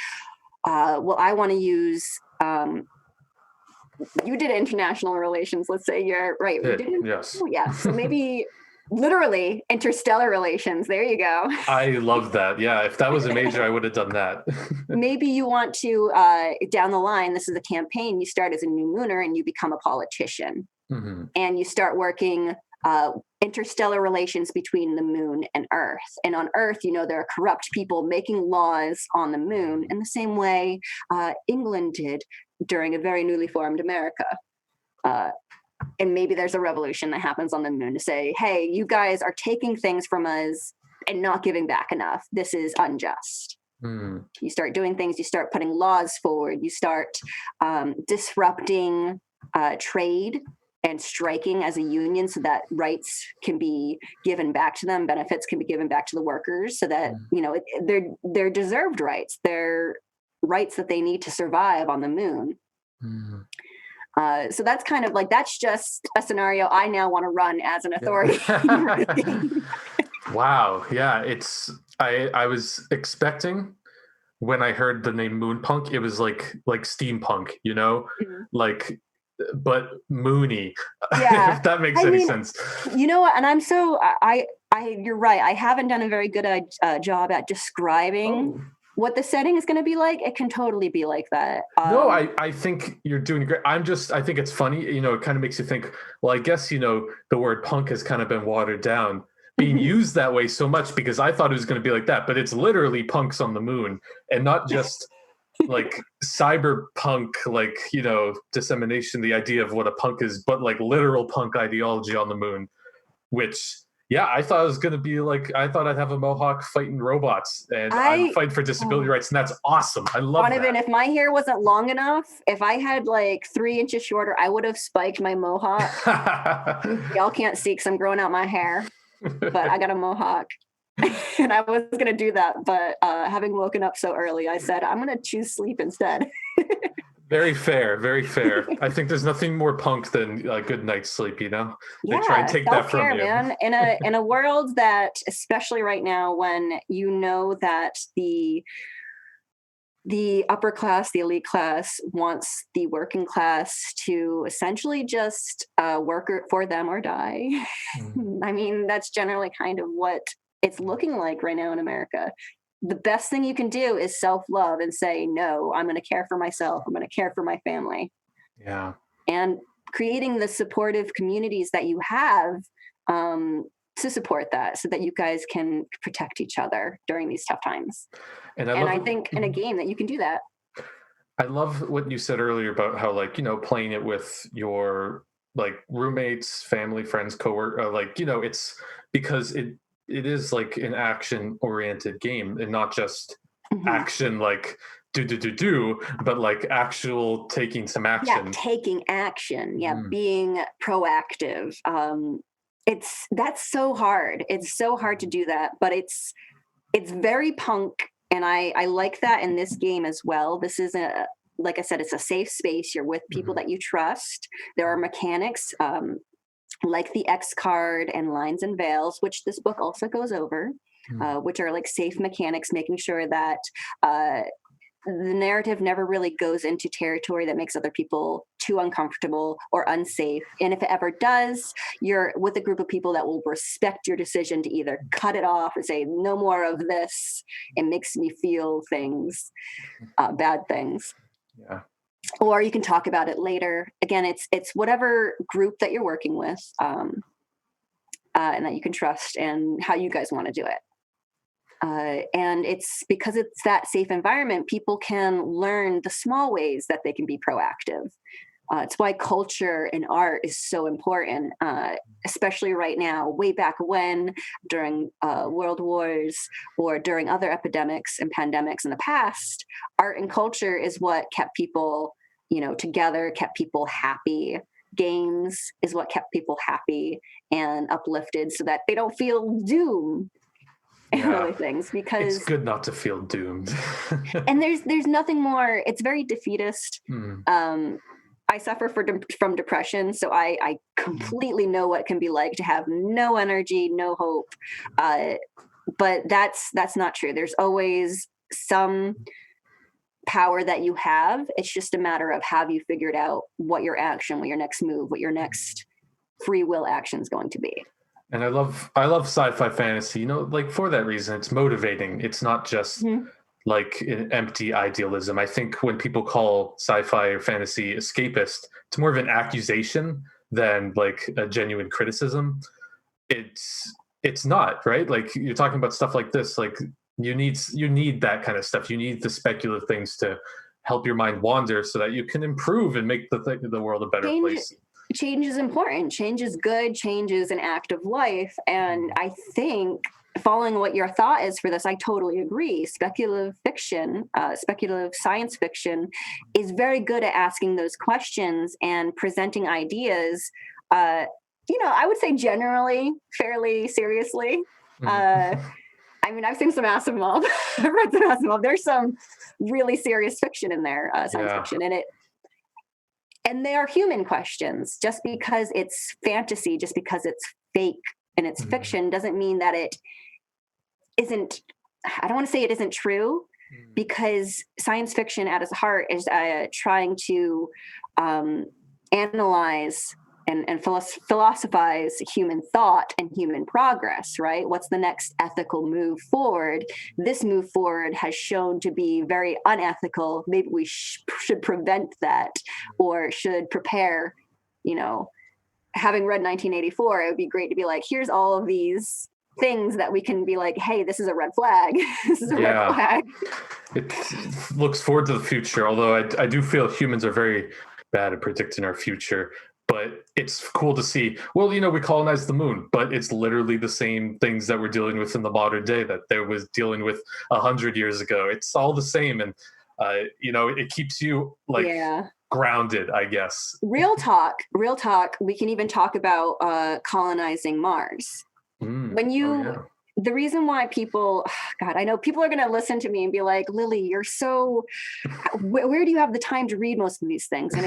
well, I want to use, you did international relations. Let's say you're right. Yes. Oh, yeah. So maybe literally interstellar relations. There you go. I love that. Yeah. If that was a major, I would have done that. Maybe you want to, down the line, this is a campaign. You start as a new mooner and you become a politician. Mm-hmm. And you start working interstellar relations between the moon and Earth. And on Earth, there are corrupt people making laws on the moon in the same way England did during a very newly formed America. And maybe there's a revolution that happens on the moon to say, hey, you guys are taking things from us and not giving back enough. This is unjust. You start doing things, you start putting laws forward, you start disrupting trade and striking as a union so that rights can be given back to them, benefits can be given back to the workers, so that they're deserved rights, they're rights that they need to survive on the moon. So that's kind of like, that's just a scenario I now want to run as an authority. Wow. Yeah. I was expecting, when I heard the name Moonpunk, it was like steampunk, like, but moony. Yeah. If that makes any sense. You know what? And I'm so, you're right. I haven't done a very good job at describing what the setting is going to be like. It can totally be like that. No, I think you're doing great. I think it's funny, it kind of makes you think, well, I guess, the word punk has kind of been watered down, being used that way so much, because I thought it was going to be like that, but it's literally punks on the moon, and not just like cyberpunk, like, dissemination, the idea of what a punk is, but like literal punk ideology on the moon, which, yeah, I thought it was going to be like, I thought I'd have a mohawk fighting robots and I'd fight for disability rights. And that's awesome. I love Donovan, that. if my hair wasn't long enough, if I had like 3 inches shorter, I would have spiked my mohawk. Y'all can't see because I'm growing out my hair, but I got a mohawk. And I was going to do that. But having woken up so early, I said, I'm going to choose sleep instead. Very fair, very fair. I think there's nothing more punk than a good night's sleep, They try and take that from you. Man. In a world that, especially right now, when you know that the upper class, the elite class, wants the working class to essentially just work for them or die. I mean, that's generally kind of what it's looking like right now in America. The best thing you can do is self-love and say, no, I'm going to care for myself. I'm going to care for my family. Yeah. And creating the supportive communities that you have to support that, so that you guys can protect each other during these tough times. And I think in a game that you can do that. I love what you said earlier about how, like, playing it with your like roommates, family, friends, coworker, it's because it is like an action oriented game, and not just action like do, but like actual taking some action. Yeah, taking action. Yeah, being proactive. That's so hard. It's so hard to do that, but it's very punk, and I like that in this game as well. This is like I said, it's a safe space. You're with people that you trust. There are mechanics like the X card and lines and veils, which this book also goes over, which are like safe mechanics, making sure that the narrative never really goes into territory that makes other people too uncomfortable or unsafe. And if it ever does, you're with a group of people that will respect your decision to either cut it off or say, no more of this. It makes me feel things, bad things. Yeah. Or you can talk about it later. Again, it's whatever group that you're working with, and that you can trust, and how you guys want to do it. And it's because it's that safe environment, people can learn the small ways that they can be proactive. It's why culture and art is so important, especially right now. Way back when, during world wars or during other epidemics and pandemics in the past, art and culture is what kept people, together, kept people happy. Games is what kept people happy and uplifted, so that they don't feel doom and other things. Because it's good not to feel doomed. And there's nothing more. It's very defeatist. I suffer from depression, so I completely know what it can be like to have no energy, no hope. But that's not true. There's always some power that you have. It's just a matter of, have you figured out what your action, what your next move, what your next free will action is going to be. And I love sci-fi fantasy, like for that reason. It's motivating. It's not just like an empty idealism. I think when people call sci-fi or fantasy escapist, it's more of an accusation than like a genuine criticism. It's not, right? Like, you're talking about stuff like this, like you need that kind of stuff. You need the speculative things to help your mind wander so that you can improve and make the world a better place. change is important. Change is good. Change is an act of life. And I think, following what your thought is for this, I totally agree. Speculative fiction, speculative science fiction is very good at asking those questions and presenting ideas, I would say generally fairly seriously. I mean, I've seen some Asimov. I've read some Asimov. There's some really serious fiction in there, science fiction, and they are human questions. Just because it's fantasy, just because it's fake and it's fiction, doesn't mean that it isn't. I don't want to say it isn't true, because science fiction at its heart is trying to analyze and philosophize human thought and human progress, right? What's the next ethical move forward? This move forward has shown to be very unethical. Maybe we should prevent that, or should prepare. Having read 1984, it would be great to be like, here's all of these things that we can be like, hey, this is a red flag. This is a red flag. It looks forward to the future, although I do feel humans are very bad at predicting our future. But it's cool to see, well, we colonized the moon, but it's literally the same things that we're dealing with in the modern day that there was dealing with 100 years ago. It's all the same. And, it keeps you grounded, I guess. Real talk. We can even talk about colonizing Mars. The reason why people, God, I know people are going to listen to me and be like, Lily, you're so, where do you have the time to read most of these things? And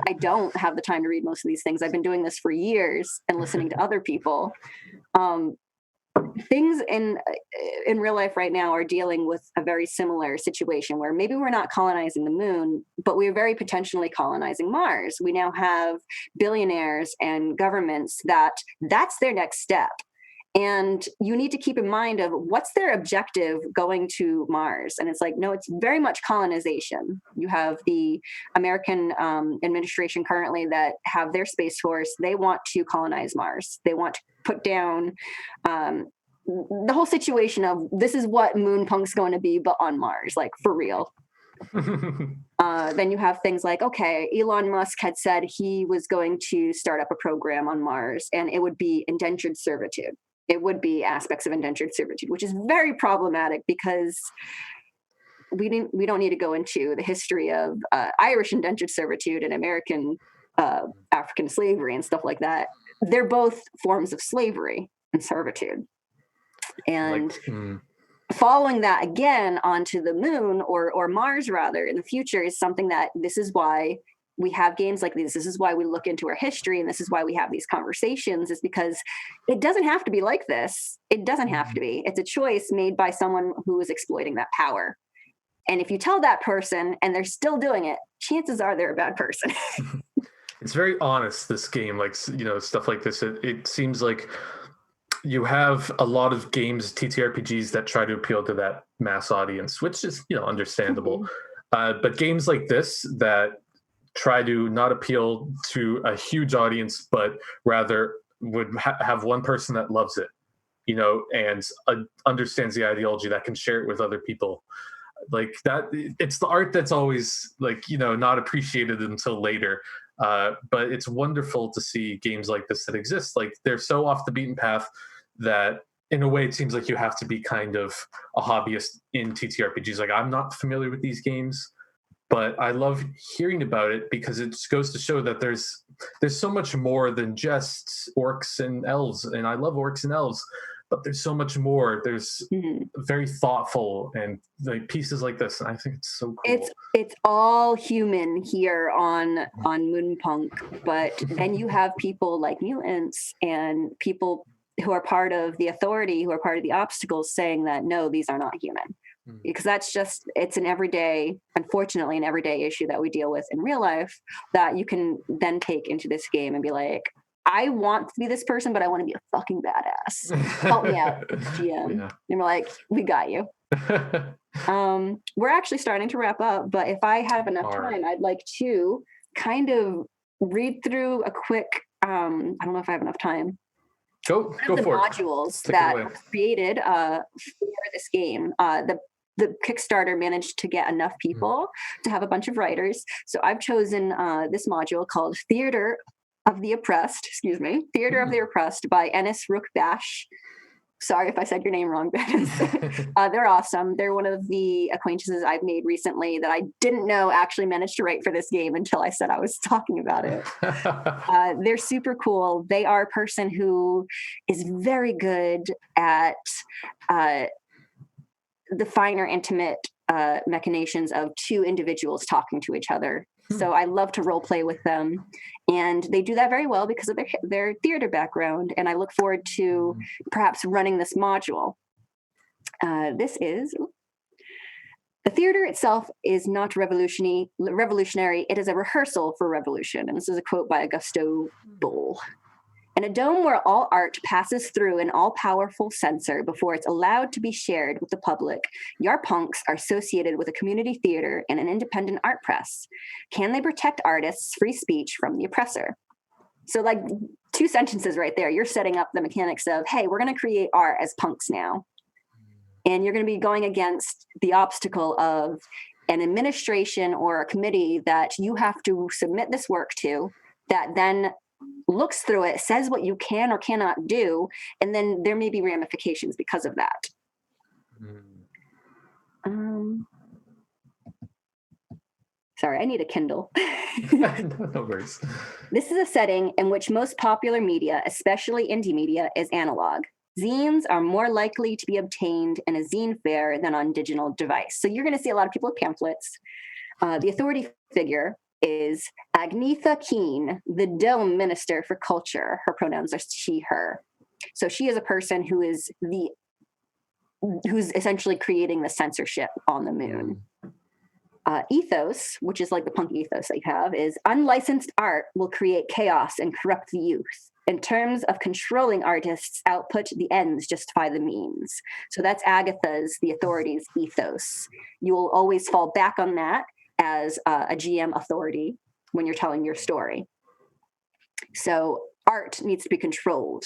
I don't have the time to read most of these things. I've been doing this for years and listening to other people. Things in real life right now are dealing with a very similar situation where maybe we're not colonizing the moon, but we're very potentially colonizing Mars. We now have billionaires and governments that's their next step. And you need to keep in mind of what's their objective going to Mars. And it's like, no, it's very much colonization. You have the American administration currently that have their Space Force. They want to colonize Mars. They want to put down the whole situation of this is what Moonpunk's going to be, but on Mars, like for real. Then you have things like, okay, Elon Musk had said he was going to start up a program on Mars, and it would be indentured servitude. It would be aspects of indentured servitude, which is very problematic because we don't need to go into the history of Irish indentured servitude and American African slavery and stuff like that. They're both forms of slavery and servitude. And following that again onto the moon or Mars rather in the future is something that this is why we have games like these. This is why we look into our history, and this is why we have these conversations, is because it doesn't have to be like this. It doesn't have to be. It's a choice made by someone who is exploiting that power. And if you tell that person and they're still doing it, chances are they're a bad person. It's very honest, this game, like, stuff like this. It seems like you have a lot of games, TTRPGs, that try to appeal to that mass audience, which is, understandable. But games like this that try to not appeal to a huge audience, but rather would have one person that loves it, and understands the ideology, that can share it with other people. Like that, it's the art that's always not appreciated until later. But it's wonderful to see games like this that exist. Like, they're so off the beaten path that in a way it seems like you have to be kind of a hobbyist in TTRPGs. Like, I'm not familiar with these games, but I love hearing about it because it just goes to show that there's so much more than just orcs and elves. And I love orcs and elves, but there's so much more. There's very thoughtful and like pieces like this, and I think it's so cool. It's all human here on Moonpunk, but then you have people like mutants and people who are part of the authority, who are part of the obstacles, saying that no, these are not human. Because it's unfortunately an everyday issue that we deal with in real life, that you can then take into this game and be like, I want to be this person, but I want to be a fucking badass. Help me out, GM. Yeah. And we're like, we got you. We're actually starting to wrap up, but if I have enough time, I'd like to kind of read through a quick, I don't know if I have enough time. Go for it. Modules that were created for this game. The Kickstarter managed to get enough people to have a bunch of writers. So I've chosen this module called Theater of the Oppressed, Theater of the Oppressed by Ennis Rookbash. Sorry if I said your name wrong, Dennis. They're awesome. They're one of the acquaintances I've made recently that I didn't know actually managed to write for this game until I said I was talking about it. They're super cool. They are a person who is very good at the finer, intimate machinations of two individuals talking to each other. So I love to role play with them, and they do that very well because of their theater background. And I look forward to perhaps running this module. This is the theater itself is not revolutionary. It is a rehearsal for revolution. And this is a quote by Augusto Boal. In a dome where all art passes through an all-powerful censor before it's allowed to be shared with the public, your punks are associated with a community theater and an independent art press. Can they protect artists' free speech from the oppressor? So like 2 sentences right there, you're setting up the mechanics of, hey, we're going to create art as punks now. And you're going to be going against the obstacle of an administration or a committee that you have to submit this work to that then looks through it, says what you can or cannot do, and then there may be ramifications because of that. Sorry, I need a Kindle. No worries. This is a setting in which most popular media, especially indie media, is analog. Zines are more likely to be obtained in a zine fair than on digital device. So you're going to see a lot of people with pamphlets. The authority figure is Agnetha Keene, the Dome Minister for Culture. Her pronouns are she, her. So she is a person who's essentially creating the censorship on the moon. Ethos, which is like the punk ethos that you have, is unlicensed art will create chaos and corrupt the youth. In terms of controlling artists' output, the ends justify the means. So that's Agatha's, the authority's ethos. You will always fall back on that as a GM authority when you're telling your story. So art needs to be controlled.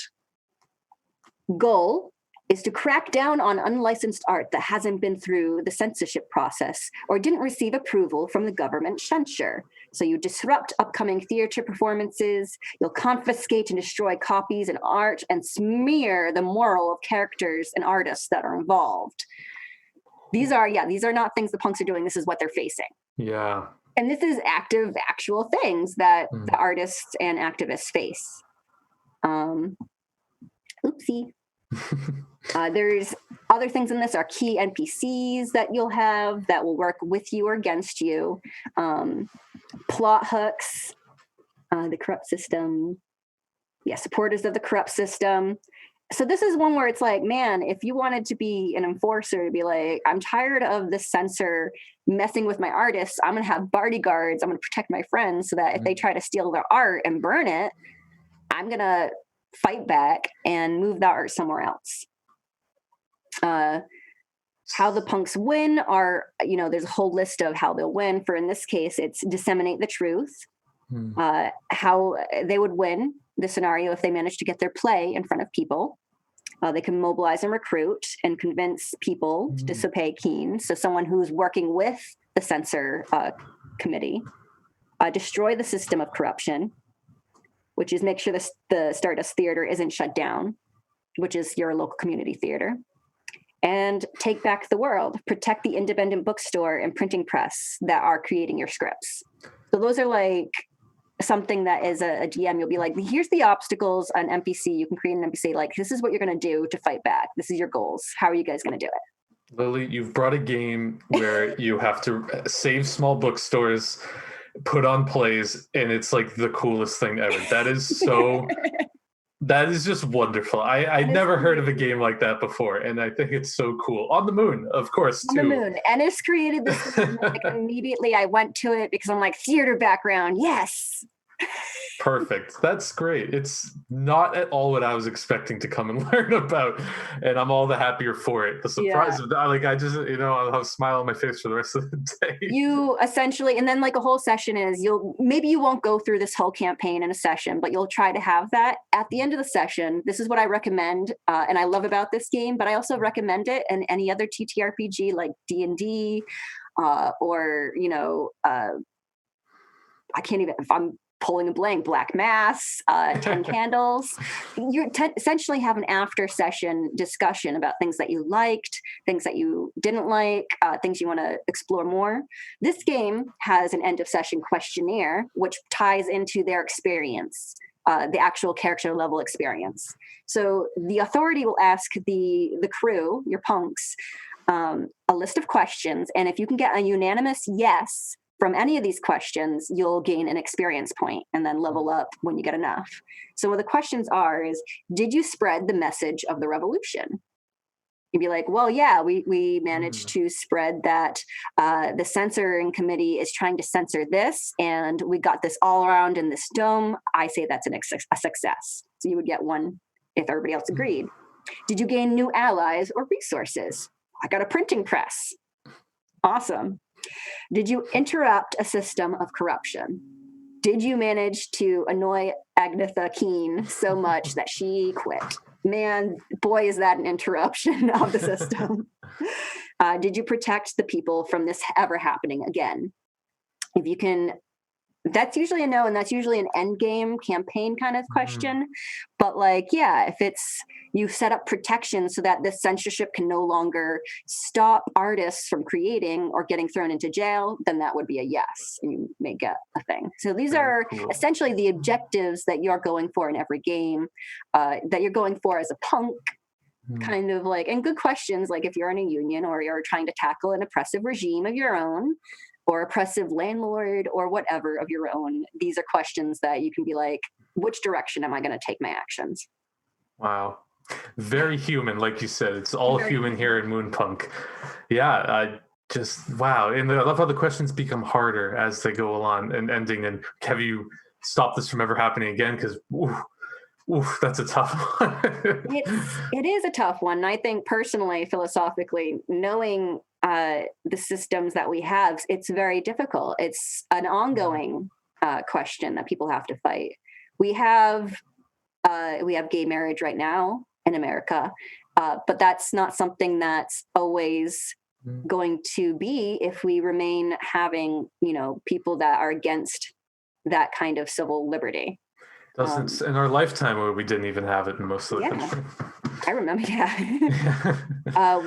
Goal is to crack down on unlicensed art that hasn't been through the censorship process or didn't receive approval from the government censure. So you disrupt upcoming theater performances, you'll confiscate and destroy copies and art and smear the moral of characters and artists that are involved. These are not things the punks are doing. This is what they're facing. Yeah. And this is actual things that the artists and activists face. Oopsie. There's other things in this are key NPCs that you'll have that will work with you or against you. Plot hooks, the corrupt system. Yeah, supporters of the corrupt system. So this is one where it's like, man, if you wanted to be an enforcer, to be like, I'm tired of this censor messing with my artists. I'm going to have bodyguards. I'm going to protect my friends so that if they try to steal their art and burn it, I'm going to fight back and move the art somewhere else. How the punks win are, there's a whole list of how they'll win. For in this case, it's disseminate the truth. How they would win the scenario if they manage to get their play in front of people. They can mobilize and recruit and convince people to disobey Keene. So someone who's working with the censor committee. Destroy the system of corruption, which is make sure the Stardust Theater isn't shut down, which is your local community theater. And take back the world. Protect the independent bookstore and printing press that are creating your scripts. So those are like something that as a GM, you'll be like, here's the obstacles on NPC. You can create an NPC, like, this is what you're going to do to fight back. This is your goals. How are you guys going to do it? Lily, you've brought a game where you have to save small bookstores, put on plays, and it's like the coolest thing ever. That is so... That is just wonderful. I'd never heard of a game like that before, and I think it's so cool. On the moon, of course, too. On the moon. Ennis created this. Like, immediately I went to it because I'm like, theater background, yes. Perfect. That's great. It's not at all what I was expecting to come and learn about, and I'm all the happier for it. The surprise of that, I just, I'll have a smile on my face for the rest of the day. You essentially, and then like a whole session is you won't go through this whole campaign in a session, but you'll try to have that at the end of the session. This is what I recommend, and I love about this game, but I also recommend it in any other TTRPG like D&D, or I can't even. If I'm pulling a blank, black mass, 10 candles. You essentially have an after session discussion about things that you liked, things that you didn't like, things you want to explore more. This game has an end of session questionnaire, which ties into their experience, the actual character level experience. So the authority will ask the crew, your punks, a list of questions. And if you can get a unanimous yes from any of these questions, you'll gain an experience point and then level up when you get enough. So what the questions are is, did you spread the message of the revolution? You'd be like, well, yeah, we managed to spread that the censoring committee is trying to censor this, and we got this all around in this dome. I say that's a success. So you would get one if everybody else agreed. Did you gain new allies or resources? I got a printing press. Awesome. Did you interrupt a system of corruption? Did you manage to annoy Agnetha Keen so much that she quit? Man, boy, is that an interruption of the system. Did you protect the people from this ever happening again? If you can, that's usually a no, and that's usually an end game campaign kind of question. But like, yeah, if it's you set up protection so that this censorship can no longer stop artists from creating or getting thrown into jail, then that would be a yes, and you may get a thing. So these are essentially the objectives that you're going for in every game, that you're going for as a punk. Kind of like, and good questions, like if you're in a union or you're trying to tackle an oppressive regime of your own, or oppressive landlord, or whatever of your own. These are questions that you can be like, which direction am I going to take my actions? Wow. Very human, like you said. It's all human here in Moonpunk. Yeah, wow. And I love how the questions become harder as they go along and ending. And have you stopped this from ever happening again? Because, oof, that's a tough one. It is a tough one. And I think personally, philosophically, knowing the systems that we have, it's very difficult. It's an ongoing question that people have to fight. We have gay marriage right now in America, but that's not something that's always going to be if we remain having, people that are against that kind of civil liberty. Doesn't in our lifetime where we didn't even have it in most of the country. I remember,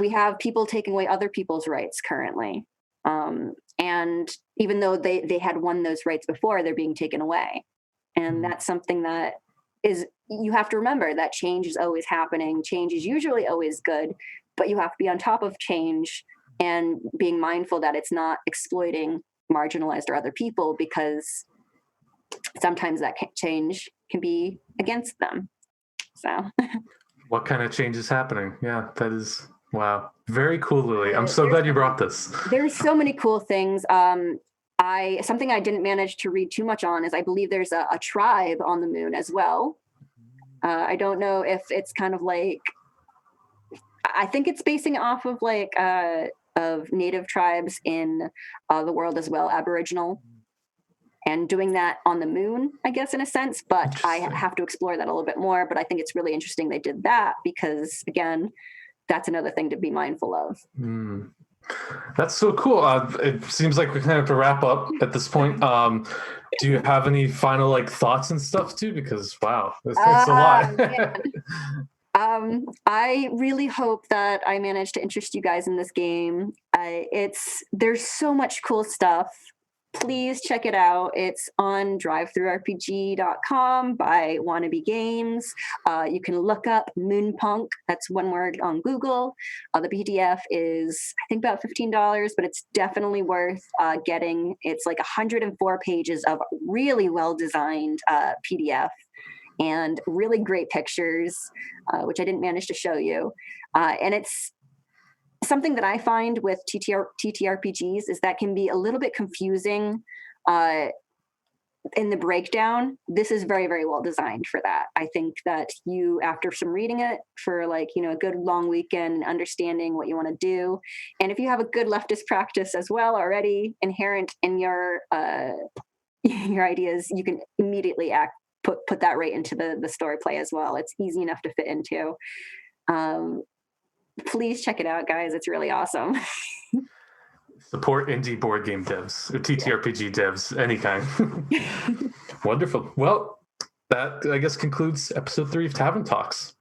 we have people taking away other people's rights currently. And even though they had won those rights before, they're being taken away. And that's something that you have to remember that change is always happening. Change is usually always good, but you have to be on top of change and being mindful that it's not exploiting marginalized or other people, because sometimes that change can be against them. So what kind of change is happening? Yeah, that is, wow. Very cool, Lily. I'm so glad you brought this. There's so many cool things. Something I didn't manage to read too much on is I believe there's a tribe on the moon as well. I don't know if it's kind of like, I think it's basing off of like of native tribes in the world as well, Aboriginal, and doing that on the moon, I guess, in a sense. But I have to explore that a little bit more. But I think it's really interesting they did that because, again, that's another thing to be mindful of. That's so cool. It seems like we kind of have to wrap up at this point. Do you have any final thoughts and stuff too? Because wow, it's a lot. I really hope that I managed to interest you guys in this game. There's so much cool stuff. Please check it out. It's on drivethroughrpg.com by Wannabe Games. You can look up Moonpunk. That's one word on Google. The PDF is, I think, about $15, but it's definitely worth getting. It's like 104 pages of really well-designed PDF and really great pictures, which I didn't manage to show you. And it's something that I find with TTRPGs is that can be a little bit confusing in the breakdown. This is very, very well designed for that. I think that you, after some reading it for a good long weekend and understanding what you want to do, and if you have a good leftist practice as well already inherent in your ideas, you can immediately put that right into the story play as well. It's easy enough to fit into. Please check it out, guys. It's really awesome. Support indie board game devs or TTRPG devs, any kind. Wonderful. Well, that I guess concludes episode 3 of Tavern Talks.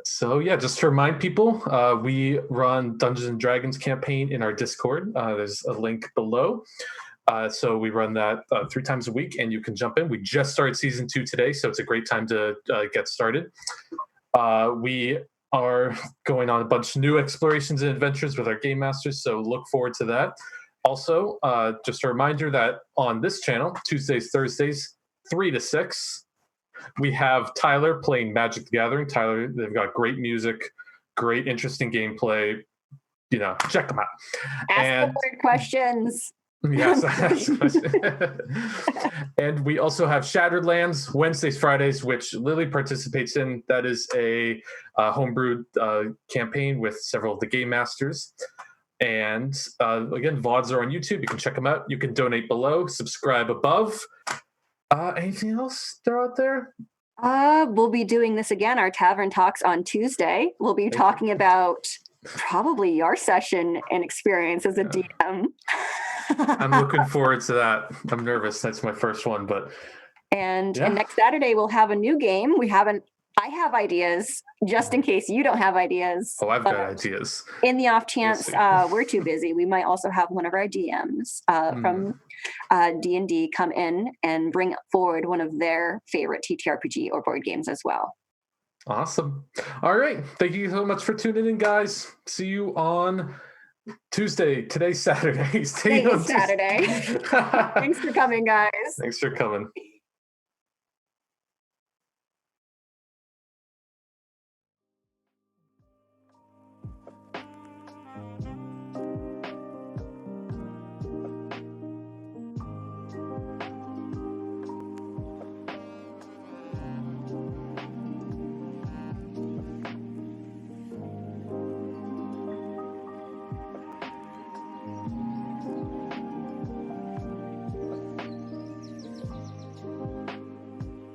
So yeah, just to remind people, we run Dungeons and Dragons campaign in our Discord. There's a link below. So we run that 3 times a week, and you can jump in. We just started season 2 today, so it's a great time to get started. We are going on a bunch of new explorations and adventures with our game masters, so look forward to that. Also, just a reminder that on this channel, Tuesdays, Thursdays, 3 to 6, we have Tyler playing Magic the Gathering. Tyler, they've got great music, great interesting gameplay. Check them out. Ask the weird questions. Yes. And we also have Shattered Lands Wednesdays, Fridays, which Lily participates in. That is a homebrewed campaign with several of the game masters. And again, VODs are on YouTube. You can check them out. You can donate below, subscribe above. Anything else they're out there? We'll be doing this again, our Tavern Talks on Tuesday. We'll be talking about probably your session and experience as a DM. I'm looking forward to that. I'm nervous. That's my first one, but and next Saturday we'll have a new game. I have ideas just in case you don't have ideas. Oh, I've got ideas. In the off chance we're too busy, we might also have one of our DMs from D&D come in and bring forward one of their favorite TTRPG or board games as well. Awesome. All right. Thank you so much for tuning in, guys. See you on Tuesday. Today's Saturday. Today's Saturday. Thanks for coming, guys. Thanks for coming.